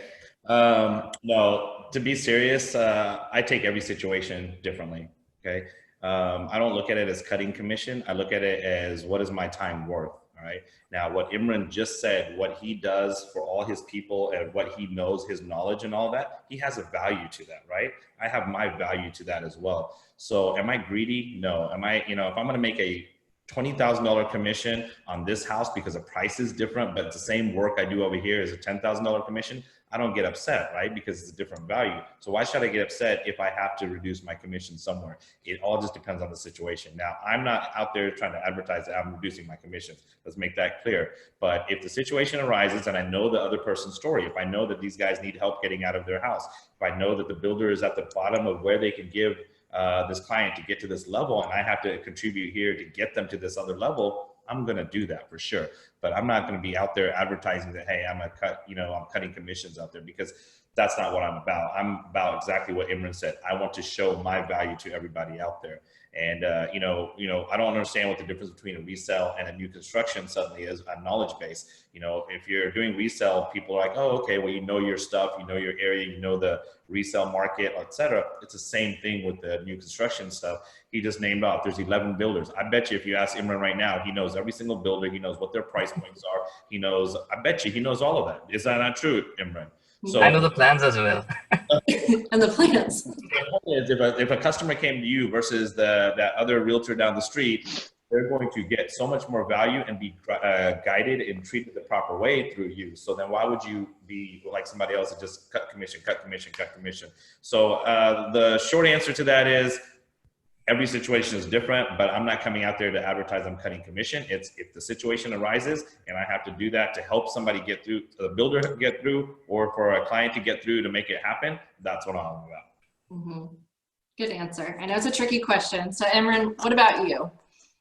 No, to be serious, I take every situation differently. Okay. I don't look at it as cutting commission. I look at it as what is my time worth. All right. Now, what Imran just said, what he does for all his people and what he knows, his knowledge and all that, he has a value to that, right? I have my value to that as well. So am I greedy? No. Am I, if I'm going to make a $20,000 commission on this house because the price is different, but it's the same work I do over here is a $10,000 commission, I don't get upset, right? Because it's a different value. So why should I get upset if I have to reduce my commission somewhere? It all just depends on the situation. Now, I'm not out there trying to advertise that I'm reducing my commission. Let's make that clear. But if the situation arises and I know the other person's story, if I know that these guys need help getting out of their house, if I know that the builder is at the bottom of where they can give this client to get to this level, and I have to contribute here to get them to this other level, I'm going to do that for sure. But I'm not going to be out there advertising that, hey, I'm going to cut, I'm cutting commissions out there, because That's not what I'm about. I'm about exactly what Imran said. I want to show my value to everybody out there. And, I don't understand what the difference between a resale and a new construction suddenly is a knowledge base. If you're doing resale, people are like, oh, okay, well, you know your stuff, you know your area, you know the resale market, etc. It's the same thing with the new construction stuff. He just named off, there's 11 builders. I bet you if you ask Imran right now, he knows every single builder. He knows what their price points are. He knows, I bet you he knows all of that. Is that not true, Imran? So I know the plans as well. And the plans. The point is, if a customer came to you versus that other realtor down the street, they're going to get so much more value and be guided and treated the proper way through you. So then why would you be like somebody else that just cut commission, cut commission, cut commission? So the short answer to that is every situation is different, but I'm not coming out there to advertise I'm cutting commission. It's if the situation arises and I have to do that to help somebody get through, to the builder get through, or for a client to get through to make it happen, that's what I'm about. Mm-hmm. Good answer. I know it's a tricky question. So Imran, what about you?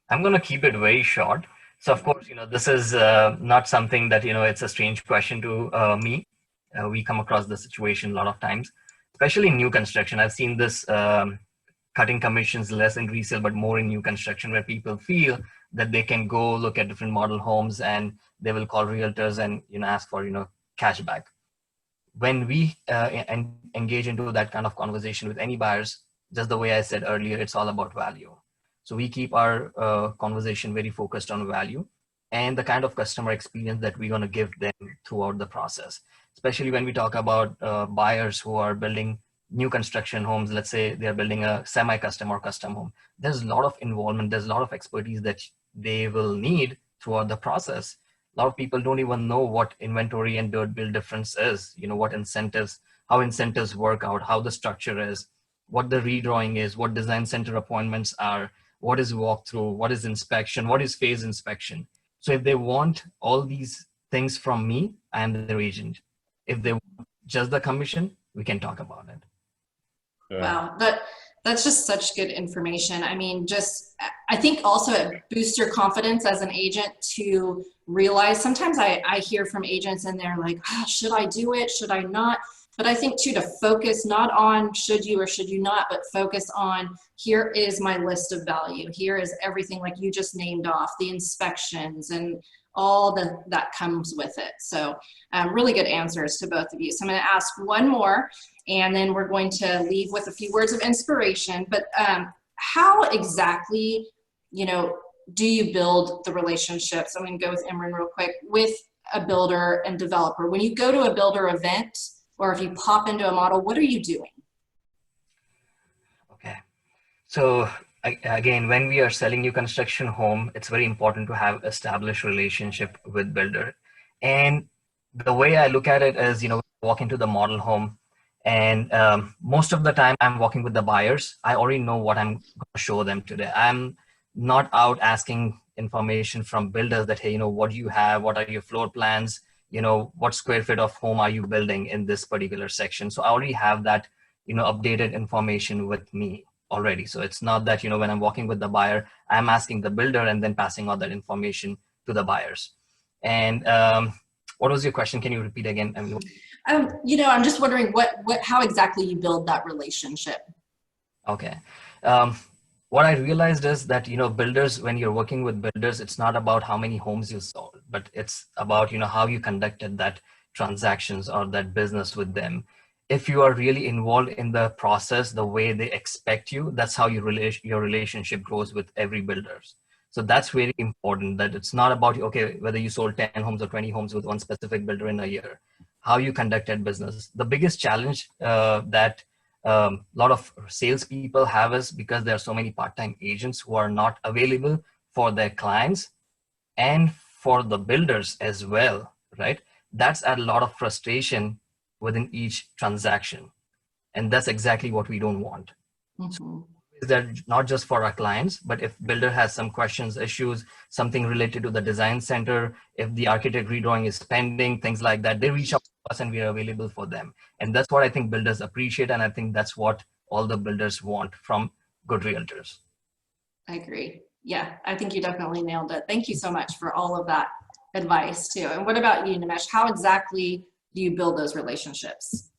I'm going to keep it very short. So of course, this is not something that, it's a strange question to me. We come across this situation a lot of times, especially in new construction. I've seen this cutting commissions less in resale, but more in new construction, where people feel that they can go look at different model homes and they will call realtors and, ask for, cash back. When we engage into that kind of conversation with any buyers, just the way I said earlier, it's all about value. So we keep our conversation very focused on value and the kind of customer experience that we're going to give them throughout the process, especially when we talk about buyers who are building new construction homes. Let's say they're building a semi-custom or custom home. There's a lot of involvement. There's a lot of expertise that they will need throughout the process. A lot of people don't even know what inventory and dirt bill difference is, what incentives, how incentives work out, how the structure is, what the redrawing is, what design center appointments are, what is walkthrough, what is inspection, what is phase inspection. So if they want all these things from me, I am their agent. If they want just the commission, we can talk about it. Wow, that's just such good information. I mean, I think also it boosts your confidence as an agent to realize, sometimes I hear from agents and they're like, oh, should I do it? Should I not? But I think too, to focus not on should you or should you not, but focus on here is my list of value. Here is everything like you just named off, the inspections and all that comes with it. So really good answers to both of you. So I'm going to ask one more and then we're going to leave with a few words of inspiration. But how exactly, do you build the relationships? I'm going to go with Imran real quick with a builder and developer. When you go to a builder event or if you pop into a model, what are you doing? Okay. So again, when we are selling new construction home, it's very important to have established relationship with builder. And the way I look at it is, walk into the model home and most of the time I'm walking with the buyers. I already know what I'm going to show them today. I'm not out asking information from builders that, hey, what do you have? What are your floor plans? What square feet of home are you building in this particular section? So I already have that, updated information with me already. So it's not that, when I'm walking with the buyer, I'm asking the builder and then passing all that information to the buyers. And what was your question? Can you repeat again? I'm just wondering how exactly you build that relationship. Okay. What I realized is that, builders, when you're working with builders, it's not about how many homes you sold, but it's about, how you conducted that transactions or that business with them. If you are really involved in the process, the way they expect you, that's how your relationship grows with every builder. So that's really important, that it's not about, okay, whether you sold 10 homes or 20 homes with one specific builder in a year, how you conducted business. The biggest challenge that a lot of salespeople have is because there are so many part-time agents who are not available for their clients and for the builders as well, right? That's a lot of frustration within each transaction. And that's exactly what we don't want. Mm-hmm. So that not just for our clients, but if builder has some questions, issues, something related to the design center, if the architect redrawing is pending, things like that, they reach out to us and we are available for them. And that's what I think builders appreciate. And I think that's what all the builders want from good realtors. I agree. Yeah, I think you definitely nailed it. Thank you so much for all of that advice too. And what about you, Nimesh? How exactly do you build those relationships?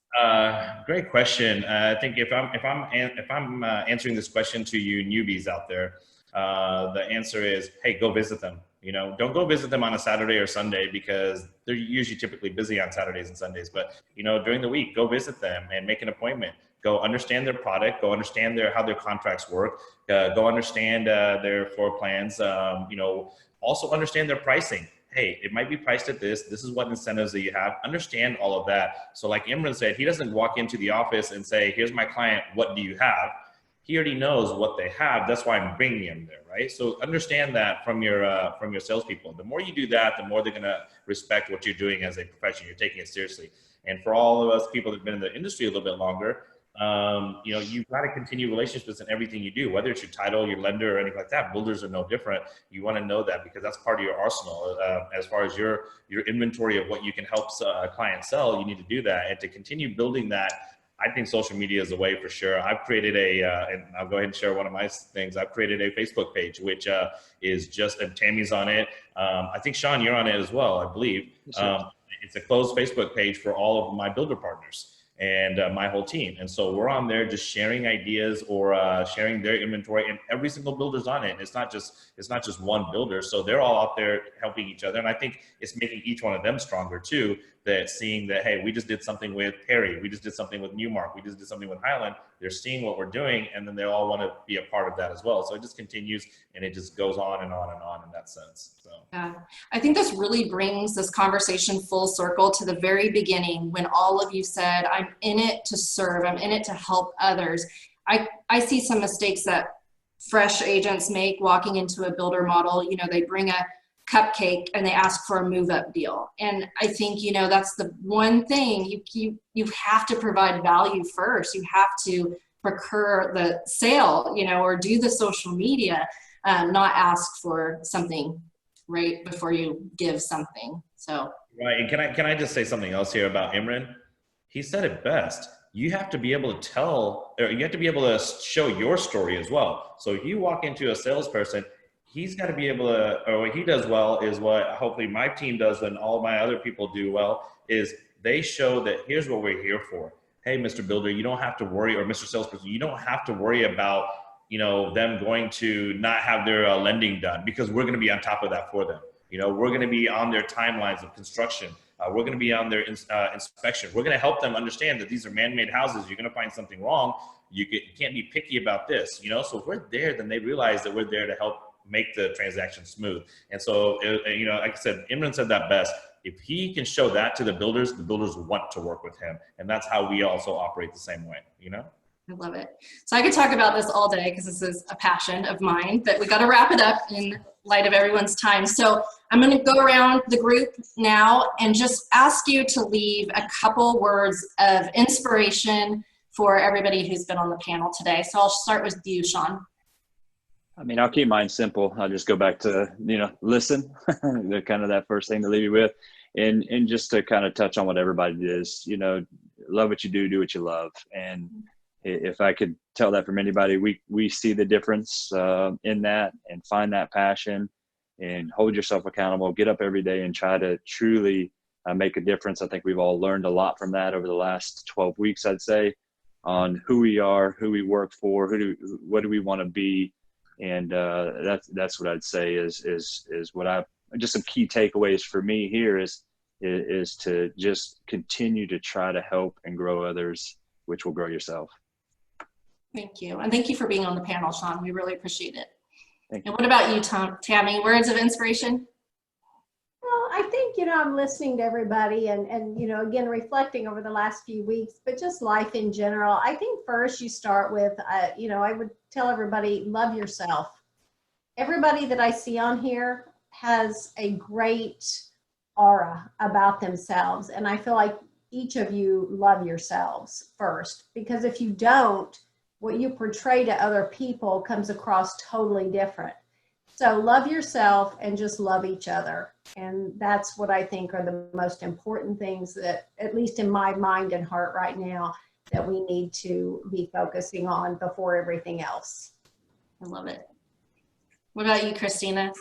Great question. I think if I'm answering this question to you newbies out there, the answer is, hey, go visit them. You know, don't go visit them on a Saturday or Sunday because they're usually typically busy on Saturdays and Sundays. But you know, during the week, go visit them and make an appointment. Go understand their product. Go understand how their contracts work. Go understand their floor plans. You know, also understand their pricing. Hey, it might be priced at this. This is what incentives that you have. Understand all of that. So like Imran said, he doesn't walk into the office and say, here's my client, what do you have? He already knows what they have. That's why I'm bringing him there, right? So understand that from your salespeople. The more you do that, the more they're gonna respect what you're doing as a profession. You're taking it seriously. And for all of us people that've been in the industry a little bit longer, you know, you've got to continue relationships in everything you do, whether it's your title, your lender, or anything like that. Builders are no different. You want to know that because that's part of your arsenal. As far as your inventory of what you can help a client sell, you need to do that. And to continue building that, I think social media is a way for sure. I've created and I'll go ahead and share one of my things. I've created a Facebook page, which is just, Tammy's on it. I think Shawn, you're on it as well, I believe. It's a closed Facebook page for all of my builder partners and my whole team. And so we're on there just sharing ideas or sharing their inventory, and every single builder's on it. And it's not just one builder. So they're all out there helping each other. And I think it's making each one of them stronger too, that seeing that, hey, we just did something with Perry, we just did something with Newmark, we just did something with Highland. They're seeing what we're doing, and then they all want to be a part of that as well. So it just continues, and it just goes on and on and on in that sense. So yeah, I think this really brings this conversation full circle to the very beginning when all of you said, I'm in it to serve, I'm in it to help others. I see some mistakes that fresh agents make walking into a builder model. You know, they bring a cupcake and they ask for a move-up deal. And I think, you know, that's the one thing you have to provide value first. You have to procure the sale, you know, or do the social media, not ask for something right before you give something. So right. And can I just say something else here about Imran? He said it best. You have to be able to tell, or you have to be able to show your story as well. So if you walk into a salesperson, he's got to be able to, or what he does well is what hopefully my team does and all my other people do well, is they show that here's what we're here for. Hey, Mr. Builder, you don't have to worry, or Mr. Salesperson, you don't have to worry about, you know, them going to not have their lending done, because we're going to be on top of that for them. You know, we're going to be on their timelines of construction. We're going to be on their inspection. We're going to help them understand that these are man-made houses. You're going to find something wrong. You can't be picky about this, you know? So if we're there, then they realize that we're there to help make the transaction smooth. And so, you know, like I said, Imran said that best. If he can show that to the builders want to work with him. And that's how we also operate the same way, you know? I love it. So I could talk about this all day because this is a passion of mine, but we got to wrap it up in light of everyone's time. So I'm going to go around the group now and just ask you to leave a couple words of inspiration for everybody who's been on the panel today. So I'll start with you, Shawn. I mean, I'll keep mine simple. I'll just go back to, you know, listen. They're kind of that first thing to leave you with. And just to kind of touch on what everybody is, you know, love what you do what you love. And if I could tell that from anybody, we see the difference in that, and find that passion and hold yourself accountable, get up every day and try to truly make a difference. I think we've all learned a lot from that over the last 12 weeks, I'd say, on who we are, who we work for, what do we want to be. And that's what I'd say is what just some key takeaways for me here is to just continue to try to help and grow others, which will grow yourself. Thank you. And thank you for being on the panel, Shawn. We really appreciate it. Thank you. And what about you, Tammy? Words of inspiration? Well, I think, you know, I'm listening to everybody and, you know, again, reflecting over the last few weeks, but just life in general. I think first you start with, you know, I would tell everybody, love yourself. Everybody that I see on here has a great aura about themselves. And I feel like each of you love yourselves first, because if you don't, what you portray to other people comes across totally different. So love yourself and just love each other. And that's what I think are the most important things that, at least in my mind and heart right now, that we need to be focusing on before everything else. I love it. What about you, Cristina?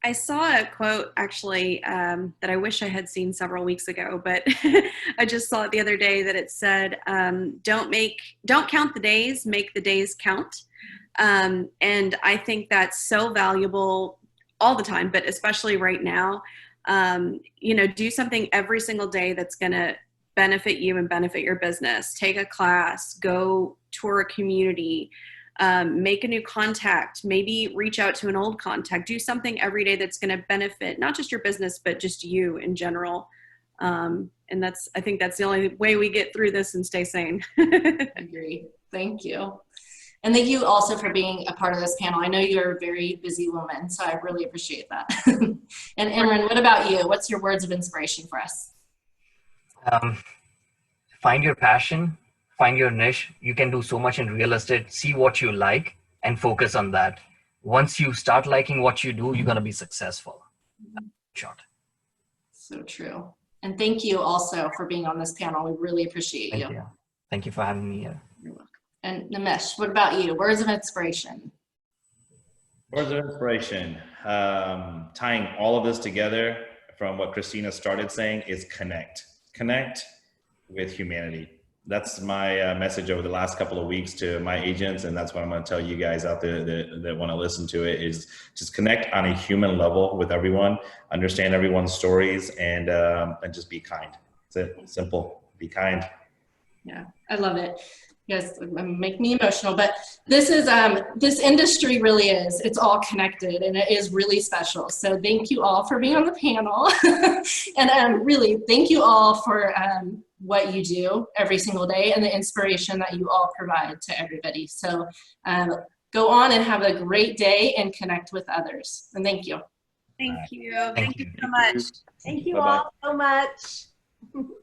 I saw a quote actually that I wish I had seen several weeks ago, but I just saw it the other day that it said, don't count the days, make the days count. And I think that's so valuable all the time, but especially right now. You know, do something every single day that's going to benefit you and benefit your business. Take a class, go tour a community, make a new contact, maybe reach out to an old contact, do something every day that's going to benefit not just your business, but just you in general. And I think that's the only way we get through this and stay sane. I agree. Thank you. And thank you also for being a part of this panel. I know you're a very busy woman, so I really appreciate that. And Imran, what about you? What's your words of inspiration for us? Find your passion, find your niche. You can do so much in real estate. See what you like and focus on that. Once you start liking what you do, you're going to be successful. Short. So true. And thank you also for being on this panel. We really appreciate you. Thank you. Thank you for having me here. You're welcome. And Nimesh, what about you? Words of inspiration. Words of inspiration. Tying all of this together from what Cristina started saying is connect. Connect with humanity. That's my message over the last couple of weeks to my agents, and that's what I'm going to tell you guys out there that want to listen to it, is just connect on a human level with everyone, understand everyone's stories, and just be kind. That's it. Simple. Be kind. Yeah, I love it. You guys make me emotional, but this is this industry really is, it's all connected, and it is really special. So thank you all for being on the panel. And really thank you all for what you do every single day and the inspiration that you all provide to everybody. So go on and have a great day and connect with others. And thank you. Thank you. Thank you so much. Thank you Bye-bye. all so much.